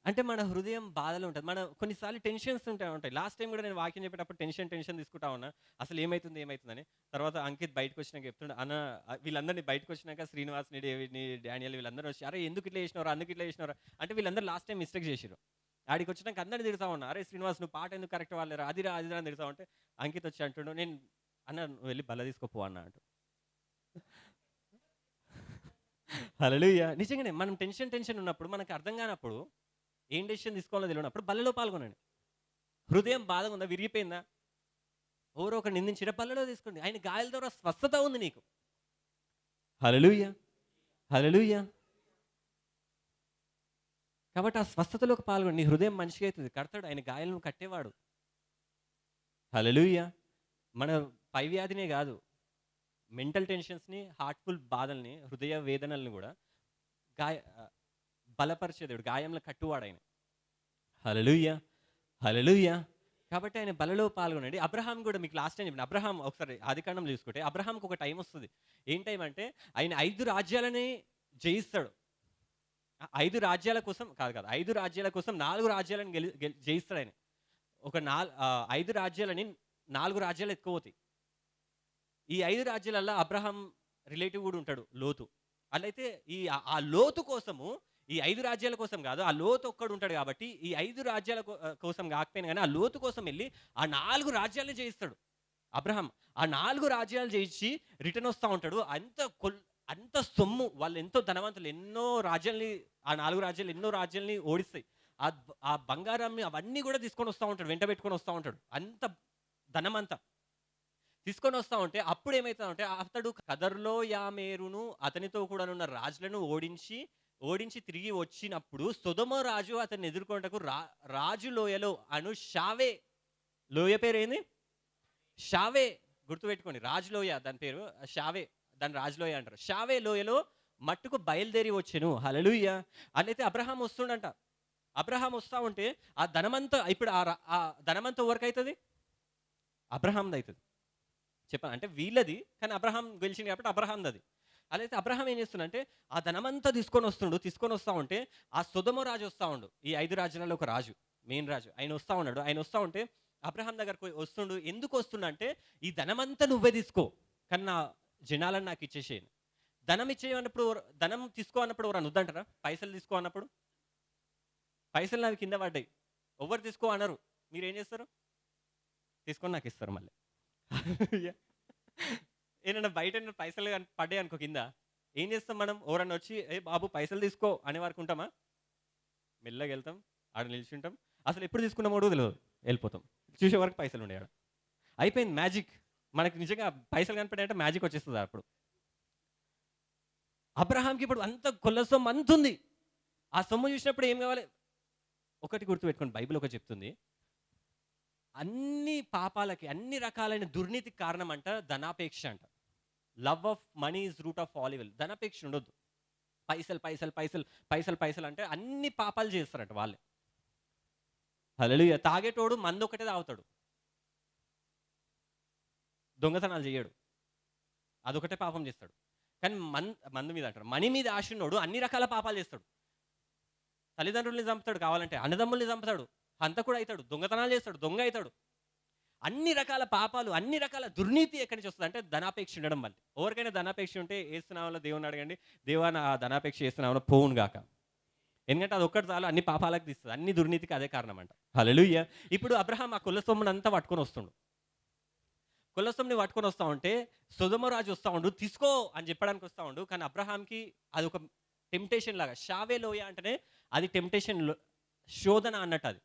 అంటే మన హృదయం బాధలో ఉంటుంది. కొన్నిసార్లు టెన్షన్స్ ఉంటాయి. లాస్ట్ టైం కూడా నేను వాక్యం చెప్పేటప్పుడు టెన్షన్ తీసుకుంటా ఉన్నా. అసలు ఏమైతుందని. తర్వాత అంకిత్ బయటకు వచ్చినాక చెప్తుండే, అన్న వీళ్ళందరినీ బయటకు వచ్చినాక శ్రీనివాస్‌ని, డేవిడ్‌ని, డానియల్ వీళ్ళందరూ వచ్చి, అరే ఎందుకు ఇట్లా చేసినావురా, అందుకు ఇట్లా చేసినావురా అంటే వీళ్ళందరూ లాస్ట్ టైం మిస్టేక్ చేసిర్రు. ఆడికి వచ్చినాక అందరిని తిడతా ఉన్నా, అరే శ్రీనివాస్ నువ్వు పాట ఎందుకు కరెక్ట్ వాళ్ళరా, అదిరా అని తిడతా ఉంటే అంకిత్ వచ్చి అంటుండు, నేను అన్న నువ్వు వెళ్ళి బల్ల తీసుకోపో అన్న అంటూ. హల్లెలూయా. నిజంగానే మనం టెన్షన్ ఉన్నప్పుడు మనకు అర్థం కానప్పుడు ఏం డెసిషన్ తీసుకోవాలో తెలియనప్పుడు బల్లలో పాల్గొనండి. హృదయం బాధగా ఉందా, విరిగిపోయిందా, ఎవరో ఒక నిందించిన బల్లలో తీసుకోండి. ఆయన గాయాల ద్వారా స్వస్థత ఉంది నీకు. హల్లెలూయా. హల్లెలూయా. కాబట్టి ఆ స్వస్థతలోకి పాల్గొని నీ హృదయం మంచిగా అవుతుంది. కడతాడు ఆయన, గాయాలను కట్టేవాడు. హల్లెలూయా. మన పై వ్యాధినే కాదు, మెంటల్ టెన్షన్స్ని, హార్ట్ఫుల్ బాధల్ని, హృదయ వేదనల్ని కూడా గాయ బలపరిచే దేవుడు, గాయంలో కట్టువాడు ఆయన. హల్లెలూయా. హల్లెలూయా. కాబట్టి ఆయన బలలో పాల్గొనండి. అబ్రహాం కూడా మీకు లాస్ట్ టైం చెప్పిన, అబ్రహాం ఒకసారి ఆదికాండం చూసుకుంటే అబ్రహాంకి ఒక టైం వస్తుంది. ఏం టైం అంటే ఆయన 5 రాజ్యాలని జయిస్తాడు. 5 రాజ్యాల కోసం కాదు 5 రాజ్యాల కోసం 4 రాజ్యాలను జయిస్తాడు ఆయన. 5 రాజ్యాలని 4 రాజ్యాలు ఎత్తుకుపోతాయి. ఈ 5 రాజ్యాలల్లో అబ్రహాం రిలేటివ్ కూడా ఉంటాడు, లోతు. అట్లయితే ఆ లోతు కోసము ఈ 5 రాజ్యాల కోసం కాదు, ఆ లోతు ఒక్కడు ఉంటాడు కాబట్టి ఈ 5 రాజ్యాల కోసం కాకపోయినా కానీ ఆ లోతు కోసం వెళ్ళి ఆ 4 రాజ్యాలను జయిస్తాడు అబ్రహాం. ఆ 4 రాజ్యాలు జయించి రిటర్న్ వస్తూ ఉంటాడు. అంత సొమ్ము, వాళ్ళు ఎంతో ధనవంతులు, ఎన్నో రాజ్యాల్ని, ఆ 4 రాజ్యాలు ఎన్నో రాజ్యాల్ని ఓడిస్తాయి. ఆ బంగారాన్ని అవన్నీ కూడా తీసుకొని వస్తూ ఉంటాడు, వెంట పెట్టుకొని వస్తూ ఉంటాడు. అంత ధనమంతా తీసుకొని వస్తూ ఉంటే అప్పుడు ఏమవుతుందంటే అతడు కదర్లో యామేరును అతనితో కూడా ఉన్న రాజులను ఓడించి తిరిగి వచ్చినప్పుడు సొదొమ రాజు అతన్ని ఎదుర్కొన్నటకు రాజు లోయలో షావే, లోయ పేరు ఏంది? షావే. గుర్తుపెట్టుకోండి, రాజులోయ దాని పేరు షావే, దాని రాజులోయ అంటారు. షావే లోయలో మట్టుకు బయలుదేరి వచ్చెను. హల్లెలూయా. అట్లయితే అబ్రహాం వస్తుండంట. అబ్రహాం వస్తూ ఉంటే ఆ ధనమంతా, ఇప్పుడు ఆ ధనమంతా ఎవరికైతుంది? అబ్రహాంది అవుతుంది. చెప్పాను అంటే వీళ్ళది, కానీ అబ్రహాం గెలిచింది కాబట్టి అబ్రహాంది అది. అదైతే అబ్రహాం ఏం చేస్తుండంటే ఆ ధనమంతా తీసుకొని వస్తూ ఉంటే ఆ సొదొమ రాజు వస్తూ ఉండు. ఈ 5 రాజ్యాలలో ఒక రాజు, మెయిన్ రాజు, ఆయన వస్తూ ఉన్నాడు. ఆయన వస్తూ ఉంటే అబ్రహాం దగ్గరకు వస్తుండు. ఎందుకు వస్తుండంటే ఈ ధనమంతా నువ్వే తీసుకో, కానీ నా జనాలను నాకు ఇచ్చేసేయను. ధనం తీసుకో అన్నప్పుడు ఎవరు వద్దంటారా? పైసలు తీసుకో అన్నప్పుడు పైసలు నావి కింద పడ్డాయి, ఎవరు తీసుకో అన్నారు. మీరు ఏం చేస్తారు? తీసుకొని నాకు ఇస్తారు మళ్ళీ. ఏమన్నా బయట పైసలు పడ్డాయి అనుకో కింద, ఏం చేస్తాం మనం? ఎవరన్నా వచ్చి ఏ బాబు పైసలు తీసుకో అనే వరకు ఉంటామా? మెల్లగా వెళ్తాం, ఆడ నిల్చుంటాం, అసలు ఎప్పుడు తీసుకున్నామో కూడా తెలియదు, వెళ్ళిపోతాం. చూసే వరకు పైసలు ఉండే ఆడ. అయిపోయింది మ్యాజిక్. మనకి నిజంగా పైసలు కనపడాయంటే మ్యాజిక్ వచ్చేస్తుంది అప్పుడు. అబ్రహాంకి ఇప్పుడు అంత కొల్ల సొమ్ము అంత ఉంది. ఆ సొమ్ము చూసినప్పుడు ఏం కావాలి? ఒకటి గుర్తుపెట్టుకోండి, బైబిల్ ఒకటి చెప్తుంది, అన్ని పాపాలకి, అన్ని రకాలైన దుర్నీతికి కారణం అంట ధనాపేక్ష అంట. Love of money is root of all evil. ధనాపేక్ష ఉండొద్దు. పైసలు, పైసలు, పైసలు, పైసలు, పైసలు అంటే అన్ని పాపాలు చేస్తారట వాళ్ళే. హల్లెలూయా. తాగేటోడు మందొకటే తాగుతాడు. దొంగతనాలు చేయడు. అదొకటే పాపం చేస్తాడు. కానీ మందు మీద అంటారు. మనీ మీద ఆశ ఉన్నోడు అన్ని రకాల పాపాలు చేస్తాడు. తల్లిదండ్రుల్ని చంపుతాడు కావాలంటే, అన్నదమ్ముల్ని చంపుతాడు, హంతకుడు అవుతాడు, దొంగతనాలు చేస్తాడు, దొంగ అవుతాడు. అన్ని రకాల పాపాలు, అన్ని రకాల దుర్నీతి ఎక్కడి నుంచి వస్తుంది అంటే ధనాపేక్ష ఉండడం వల్ల. ఎవరికైనా ధనాపేక్ష ఉంటే ఏసునామలో దేవుని అడగండి, దేవా నా ధనాపేక్ష ఏసునామలో పోవును గాక. ఎందుకంటే అది ఒక్కటి చాలు అన్ని పాపాలకు తీస్తుంది, అన్ని దుర్నీతికి అదే కారణం అంట. హల్లెలూయా. ఇప్పుడు అబ్రహాం ఆ కుల సొమ్మునంతా పట్టుకొని వస్తుండు. కుల సొమ్ముని పట్టుకొని వస్తా ఉంటే సొదొమ రాజు వస్తా ఉండు, తీసుకో అని చెప్పడానికి వస్తా ఉండు. కానీ అబ్రహాంకి అది ఒక టెంప్టేషన్ లాగా. షావే లోయ అంటేనే అది టెంప్టేషన్, శోధన అన్నట్టు అది.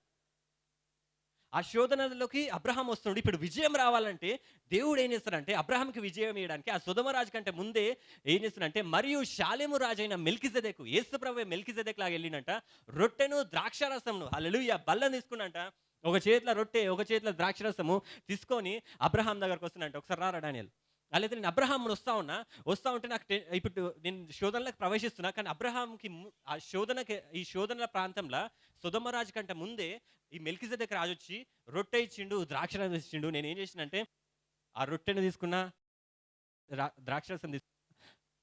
ఆ శోధనలోకి అబ్రహాం వస్తుండు. ఇప్పుడు విజయం రావాలంటే దేవుడు ఏం చేస్తాడంటే అబ్రహాంకి విజయం ఇవ్వడానికి ఆ సొదొమ రాజు కంటే ముందే ఏం చేస్తాడంటే, మరియు షాలెము రాజైన మెల్కిజెదెకు, యేసు ప్రభువే మెల్కిజెదెక్ లాగా వెళ్ళిండంట. రొట్టెను ద్రాక్షారసమును, హల్లెలూయా, బల్లం తీసుకున్నంట. ఒక చేతిలో రొట్టె, ఒక చేతిలో ద్రాక్షరసము తీసుకొని అబ్రహాం దగ్గరకు వస్తున్నంట. ఒకసారి రారా డానియల్. అలాగే నేను అబ్రహాంను వస్తా ఉంటే నాకు ఇప్పుడు నేను శోధనలకు ప్రవేశిస్తున్నా. కానీ అబ్రహాంకి ఆ శోధనకి, ఈ శోధనల ప్రాంతంలో సొదొమ రాజు కంటే ముందే ఈ మెల్కిజెదెకు రాజు వచ్చి రొట్టె ఇచ్చిండు, ద్రాక్షరసం ఇచ్చిండు. నేను ఏం చేసినంటే ఆ రొట్టెను తీసుకున్నా, ద్రాక్షరసం తీసుకున్నా.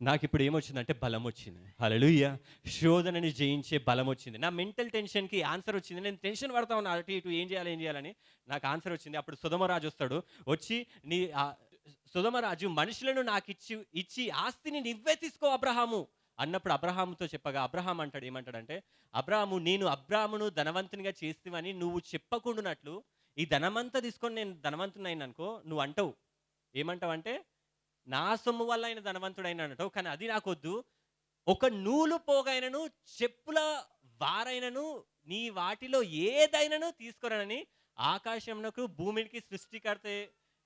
నాకు ఇప్పుడు ఏమొచ్చిందంటే బలం వచ్చింది. హల్లెలూయా. శోధనని జయించే బలం వచ్చింది. నా మెంటల్ టెన్షన్‌కి ఆన్సర్ వచ్చింది. నేను టెన్షన్ పడతా ఉన్నా అటు ఇటు, ఏం చేయాలని. నాకు ఆన్సర్ వచ్చింది. అప్పుడు సొదొమ రాజు వస్తాడు. వచ్చి నీ సొదొమ రాజు మనుషులను నాకు ఇచ్చి ఆస్తిని నువ్వే తీసుకో అబ్రహాము అన్నప్పుడు అబ్రహాముతో చెప్పగా అబ్రహాం అంటాడు, ఏమంటాడంటే, అబ్రహాము, నేను అబ్రాహామును ధనవంతునిగా చేస్తావని నువ్వు చెప్పకుండానట్లు ఈ ధనమంతా తీసుకొని నేను ధనవంతునైనా అనుకో, నువ్వు అంటావు. ఏమంటావంటే, నా సొమ్ము వల్ల ఆయన ధనవంతుడైన అంటావు. కానీ అది నాకొద్దు. ఒక నూలు పోగైనను, చెప్పుల వారైనను, నీ వాటిలో ఏదైనాను తీసుకురనని ఆకాశమునకు భూమికి సృష్టికర్త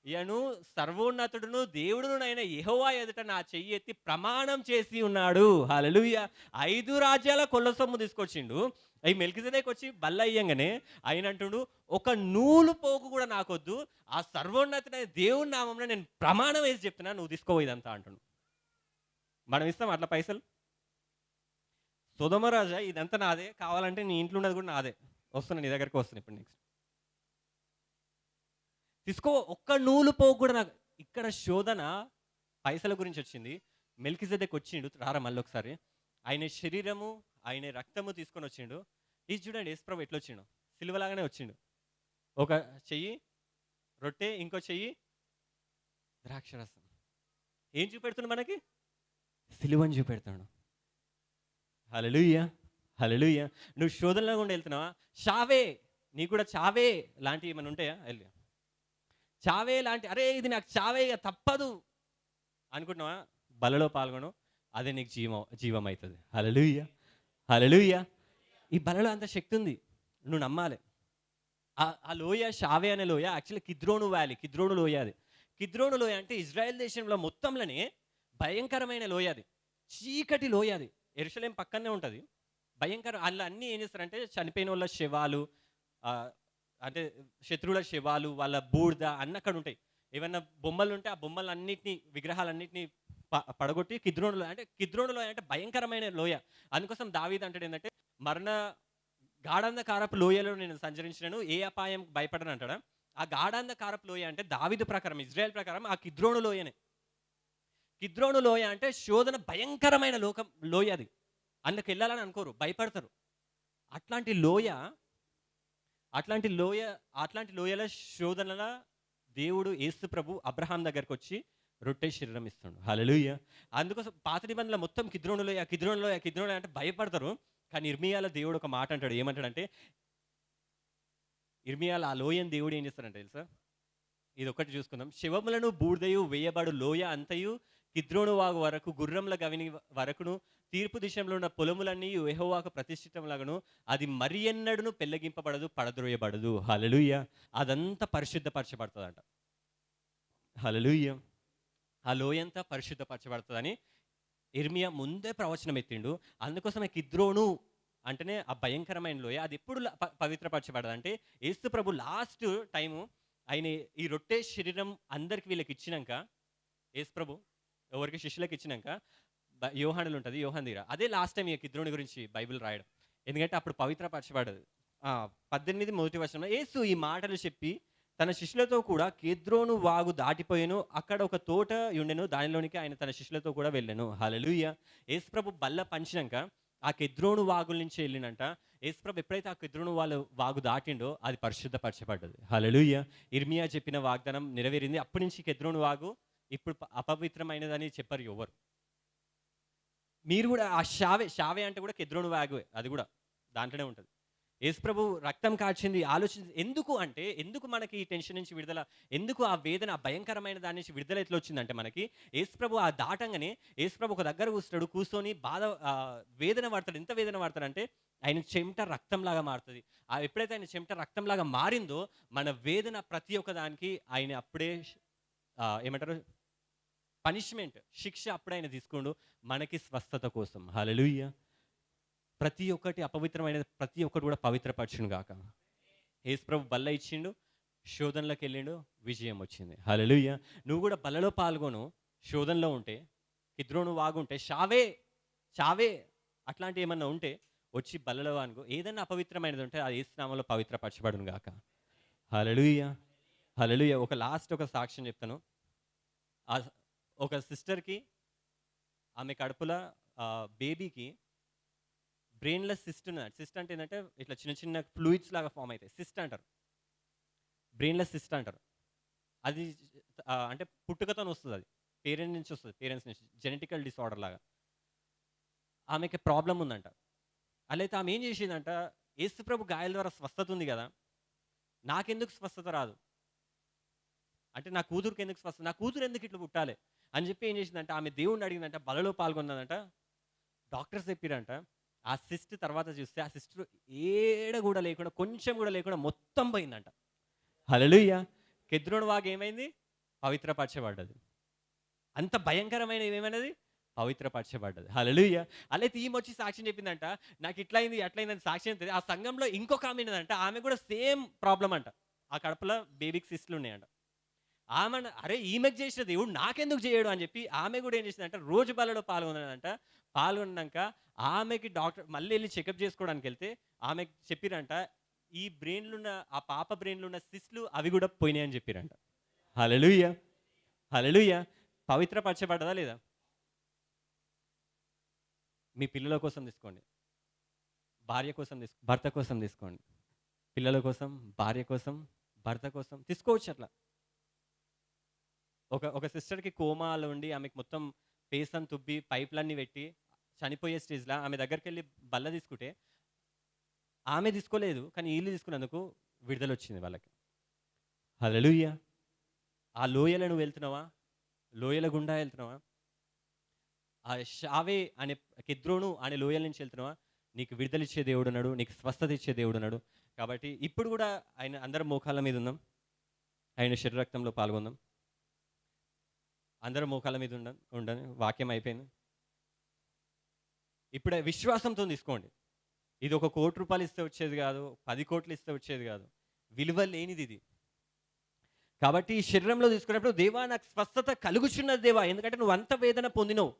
యను సర్వోన్నతుడును దేవుడునైన యెహోవా ఎదుట నా చెయ్యి ఎత్తి ప్రమాణం చేసి ఉన్నాడు. హల్లెలూయా. 5 రాజ్యాల కొల్ల సొమ్ము తీసుకొచ్చిండు. అవి మెల్కిజెదెకు వచ్చి బల్ల ఇయ్యంగానే ఆయన అంటుండు, ఒక నూలు పోగు కూడా నాకొద్దు. ఆ సర్వోన్నతుడైన దేవుని నామంలో నేను ప్రమాణం వేసి చెప్తున్నా, నువ్వు తీసుకో ఇదంతా అంటుండు. మనం ఇస్తాం అట్లా పైసలు? సొదొమ రాజా, ఇదంతా నాదే, కావాలంటే నీ ఇంట్లో ఉన్నది కూడా నాదే, వస్తున్నా నీ దగ్గరికి వస్తున్నా ఇప్పుడు నెక్స్ట్ తీసుకో. ఒక్క నూలు పోగు కూడా నాకు. ఇక్కడ శోధన పైసల గురించి వచ్చింది. మెల్కిజెదెకు వచ్చిండు, రారా మళ్ళీ ఒకసారి. ఆయన శరీరము, ఆయన రక్తము తీసుకొని వచ్చిండు. ఇది చూడండి యేసుప్రభు ఎట్లా వచ్చిండు, సిలువలాగానే వచ్చిండు. ఒక చెయ్యి రొట్టె, ఇంకో చెయ్యి ద్రాక్షరసం. ఏం చూపెడుతున్నాడు మనకి? సిలువని చూపెడతాడు. హల్లెలూయా. హల్లెలూయా. నువ్వు శోధనలో గుండా వెళ్తున్నావా? చావే, నీకు కూడా చావే లాంటివి ఏమైనా ఉంటాయా? వెళ్ళి చావే లాంటి, అరే ఇది నాకు చావే తప్పదు అనుకుంటున్నావా? బలలో పాల్గొను, అదే నీకు జీవం అవుతుంది. హల్లెలూయా. హల్లెలూయా. ఈ బలలో అంత శక్తి ఉంది, నువ్వు నమ్మాలి. ఆ లోయ, షావే అనే లోయ యాక్చువల్లీ కిద్రోను వ్యాలీ, కిద్రోను లోయ. అది కిద్రోను లోయ అంటే ఇజ్రాయెల్ దేశంలో మొత్తంలోనే భయంకరమైన లోయ. అది చీకటి లోయ. అది యెరూషలేం పక్కనే ఉంటుంది. భయంకరం. అందులో అన్నీ ఏం చేస్తారంటే చనిపోయిన వాళ్ళ శవాలు, అంటే శత్రువుల శవాలు, వాళ్ళ బూడిద అన్నీ అక్కడ ఉంటాయి. ఏమన్నా బొమ్మలు ఉంటే ఆ బొమ్మలన్నిటిని, విగ్రహాలన్నింటినీ పడగొట్టి కిద్రోను లోయ, అంటే కిద్రోను లోయ అంటే భయంకరమైన లోయ. అందుకోసం దావీదు అంటాడు ఏంటంటే, మరణ గాఢాంధకారపు లోయలో నేను సంచరించినను ఏ అపాయం భయపడను అంటాడా. ఆ గాఢాంధకారపు లోయ అంటే దావీదు ప్రకారం, ఇజ్రాయెల్ ప్రకారం ఆ కిద్రోను లోయనే. కిద్రోను లోయ అంటే శోధన భయంకరమైన లోయ. అది అందులోకి వెళ్ళాలని అనుకోరు, భయపడతారు. అట్లాంటి లోయ, అట్లాంటి లోయ, అట్లాంటి లోయల శోధనల దేవుడు యేసు ప్రభు అబ్రహాం దగ్గరకు వచ్చి రొట్టె శరీరం ఇస్తాడు. హల్లెలూయా. అందుకోసం పాత నిబంధనల మొత్తం కిద్రోను లోయ, కిద్రోను లోయ, కిద్రోను లోయ అంటే భయపడతారు. కానీ ఇర్మియాలో దేవుడు ఒక మాట అంటాడు. ఏమంటాడంటే, ఇర్మియాలో ఆ లోయని దేవుడు ఏం చేస్తాడంటే తెలుసా? ఇది ఒకటి చూసుకుందాం. శివములను బూడిదయు వేయబడు లోయ అంతయు కిద్రోను వాగు వరకు, గుర్రంల గవిని వరకును, తీర్పు దిశలో ఉన్న పొలములన్నీ యెహోవాకు ప్రతిష్ఠితంలాగను, అది మరి ఎన్నడను పెళ్ళగింపబడదు, పడద్రోయబడదు. హల్లెలూయా. అదంతా పరిశుద్ధపరచబడుతుందంట. హల్లెలూయా. ఆ లోయంతా పరిశుద్ధపరచబడుతుందని ఇర్మియా ముందే ప్రవచనం ఎత్తిండు. అందుకోసమే కిద్రోను అంటేనే ఆ భయంకరమైన లోయ అది ఎప్పుడు పవిత్రపరచబడదు అంటే యేసు ప్రభు లాస్ట్ టైము ఆయన ఈ రొట్టె శరీరం అందరికి వీళ్ళకి ఇచ్చినాక యేసు ప్రభు ఎవరికి శిష్యులకు ఇచ్చినాక యోహానులు ఉంటుంది యోహాన్ దగ్గర అదే లాస్ట్ టైం ఈ కిద్రోని గురించి బైబిల్ రాయడం ఎందుకంటే అప్పుడు పవిత్రపరచబడదు 18 మొదటి వచనంలో యేసు ఈ మాటలు చెప్పి తన శిష్యులతో కూడా కెద్రోను వాగు దాటిపోయాను అక్కడ ఒక తోట ఉండెను దానిలోనికి ఆయన తన శిష్యులతో కూడా వెళ్ళాను హల్లెలూయా యేసు ప్రభు బల్ల పంచినాక ఆ కెద్రోను వాగుల నుంచి వెళ్ళినంట యేసు ప్రభు ఎప్పుడైతే ఆ కెద్రోను వాళ్ళు వాగు దాటిండో అది పరిశుద్ధపరచబడ్డది హల్లెలూయా ఇర్మియా చెప్పిన వాగ్దానం నెరవేరింది అప్పటి నుంచి కెద్రోను వాగు ఇప్పుడు అపవిత్రమైనదని చెప్పారు ఎవరు మీరు కూడా ఆ షావే అంటే కూడా కెద్రోను వాగు అది కూడా దాంట్లోనే ఉంటుంది యేసుప్రభు రక్తం కాచింది ఆలోచించి ఎందుకు మనకి ఈ టెన్షన్ నుంచి విడుదల ఎందుకు ఆ వేదన ఆ భయంకరమైన దాని నుంచి విడుదల ఎట్లా వచ్చిందంటే మనకి యేసుప్రభు ఆ దాటంగానే యేసుప్రభు ఒక దగ్గర కూర్చొని బాధ వేదన పడతాడు ఎంత వేదన పడతాడంటే ఆయన చెమట రక్తంలాగా మారుతుంది ఎప్పుడైతే ఆయన చెమట రక్తంలాగా మారిందో మన వేదన ప్రతి ఒక్క దానికి ఆయన అప్పుడే ఏమంటారు పనిష్మెంట్ శిక్ష అప్పుడే ఆయన తీసుకుండు మనకి స్వస్థత కోసం హల్లెలూయా ప్రతి ఒక్కటి అపవిత్రమైన ప్రతి ఒక్కటి కూడా పవిత్రపరచును గాక యేసుప్రభు బల్ల ఇచ్చిండు శోధనలోకి వెళ్ళిండు విజయం వచ్చింది హల్లెలూయా నువ్వు కూడా బల్లలో పాల్గొను శోధనలో ఉంటే కిద్రోను వాగుంటే చావే అట్లాంటి ఏమన్నా ఉంటే వచ్చి బల్లలో అనుకో ఏదన్నా అపవిత్రమైనది ఉంటే అది యేసునామములో పవిత్రపరచబడును గాక హల్లెలూయా హల్లెలూయా ఒక సాక్ష్యం చెప్తాను ఒక సిస్టర్కి ఆమె కడుపుల బేబీకి బ్రెయిన్లెస్ సిస్ట్ ఉన్నది సిస్ట్ అంటే ఏంటంటే ఇట్లా చిన్న చిన్న ఫ్లూయిడ్స్ లాగా ఫామ్ అవుతాయి సిస్ట్ అంటారు బ్రెయిన్లెస్ సిస్ట్ అంటారు అది అంటే పుట్టుకతో వస్తుంది అది పేరెంట్స్ నుంచి జెనెటికల్ డిసార్డర్ లాగా ఆమెకి ప్రాబ్లం ఉందంట అలా ఆమె ఏం చేసిందంట యేసుప్రభు గాయాల ద్వారా స్వస్థత ఉంది కదా నాకెందుకు స్వస్థత రాదు అంటే నా కూతురుకి ఎందుకు స్వస్థత నా కూతురు ఎందుకు ఇట్లా పుట్టాలి అని చెప్పి ఏం చేసిందంట ఆమె దేవుణ్ణి అడిగిందంట బలలో పాల్గొన్నదంట డాక్టర్స్ చెప్పిరంట ఆ సిస్ట్ తర్వాత చూస్తే ఆ సిస్టర్ కూడా లేకుండా కొంచెం కూడా లేకుండా మొత్తం పోయిందంట హల్లెలూయా కెద్రోను వాగు ఏమైంది పవిత్రపరచబడ్డది అంత భయంకరమైన ఏమైనది పవిత్రపరచబడ్డది హల్లెలూయా అలా ఈమె వచ్చి సాక్ష్యం చెప్పిందంట నాకు ఇట్లయింది అట్లయిందని సాక్ష్యం చెప్తుంది ఆ సంఘంలో ఇంకొక ఆమె ఉన్నదంట ఆమె కూడా సేమ్ ప్రాబ్లం అంట ఆ కడుపులో బేబీకి సిస్టులు ఉన్నాయంట ఆమె అరే ఈమెకు చేసిన దేవుడు నాకెందుకు చేయడు అని చెప్పి ఆమె కూడా ఏం చేసిందంట రోజు బలలో పాల్గొన్నాక ఆమెకి డాక్టర్ మళ్ళీ వెళ్ళి చెకప్ చేసుకోవడానికి వెళ్తే ఆమెకి చెప్పిరంట ఈ బ్రెయిన్లో ఉన్న ఆ పాప బ్రెయిన్లో ఉన్న సిస్ట్లు అవి కూడా పోయినాయని చెప్పిరంట హల్లెలూయా హల్లెలూయా పవిత్రపరచబడ్డదా లేదా మీ పిల్లల కోసం తీసుకోండి భార్య కోసం భర్త కోసం తీసుకోండి పిల్లల కోసం భార్య కోసం భర్త కోసం తీసుకోవచ్చు అట్లా ఒక సిస్టర్కి కోమాలో ఉండి ఆమెకు మొత్తం ఫేస్ అని తుబ్బి పైప్లన్నీ పెట్టి చనిపోయే స్టేజ్లో ఆమె దగ్గరికి వెళ్ళి బల్ల తీసుకుంటే ఆమె తీసుకోలేదు కానీ వీళ్ళు తీసుకున్నందుకు విడుదల వచ్చింది వాళ్ళకి హల్లెలూయా ఆ లోయలో నువ్వు వెళ్తున్నావా లోయల గుండా వెళ్తున్నావా ఆ షావే అనే కెద్రోను అనే లోయల నుంచి వెళ్తున్నావా నీకు విడుదలిచ్చే దేవుడు ఉన్నాడు నీకు స్వస్థత ఇచ్చే దేవుడు ఉన్నాడు కాబట్టి ఇప్పుడు కూడా ఆయన అందరం మోకాళ్ళ మీద ఉందాం ఆయన శరీరక్తంలో పాల్గొందాం అందరూ మోకాళ్ళ మీద ఉండని వాక్యం అయిపోయింది ఇప్పుడే విశ్వాసంతో తీసుకోండి ఇది ₹1 కోటి ఇస్తే వచ్చేది కాదు 10 కోట్లు ఇస్తే వచ్చేది కాదు విలువ లేనిది ఇది కాబట్టి ఈ శరీరంలో తీసుకున్నప్పుడు దేవా నాకు స్వస్థత కలుగుచున్నది దేవా ఎందుకంటే నువ్వు అంత వేదన పొందినవు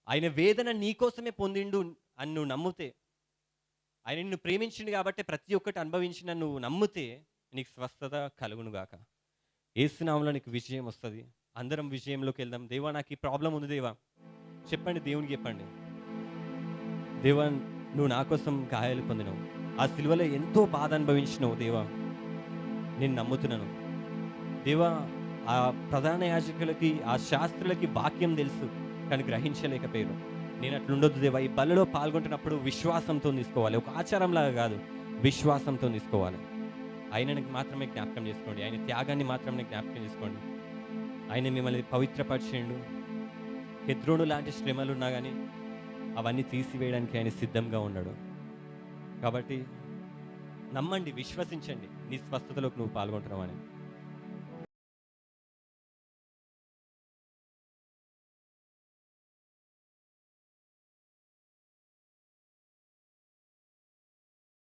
ఆయన వేదన నీకోసమే పొందిండు అని నువ్వు నమ్మితే ఆయన నిన్ను ప్రేమించిండు కాబట్టి ప్రతి ఒక్కటి అనుభవించిన నువ్వు నమ్మితే నీకు స్వస్థత కలుగును గాక యేసు నామములో నీకు విజయం వస్తుంది అందరం విజయంలోకి వెళ్దాం దేవా నాకు ఈ ప్రాబ్లం ఉంది దేవా చెప్పండి దేవునికి చెప్పండి దేవా నువ్వు నా కోసం గాయాలు పొందినవు ఆ సిలువలో ఎంతో బాధ అనుభవించినవు దేవా నేను నమ్ముతున్నాను దేవా ఆ ప్రధాన యాజకులకి ఆ శాస్త్రులకి వాక్యం తెలుసు కానీ గ్రహించలేకపోయారు నేను అట్లుండొద్దు దేవా ఈ బలలో పాల్గొంటున్నప్పుడు విశ్వాసంతో తీసుకోవాలి ఒక ఆచారంలాగా కాదు విశ్వాసంతో తీసుకోవాలి ఆయనకి మాత్రమే జ్ఞాపకం చేసుకోండి ఆయన త్యాగాన్ని మాత్రమే జ్ఞాపకం చేసుకోండి ఆయన మిమ్మల్ని పవిత్రపరిచేయండు కెద్రోను లాంటి శ్రమలు ఉన్నా కానీ అవన్నీ తీసివేయడానికి ఆయన సిద్ధంగా ఉన్నాడు కాబట్టి నమ్మండి విశ్వసించండి నీ స్వస్థతలోకి నువ్వు పాల్గొంటున్నావు అని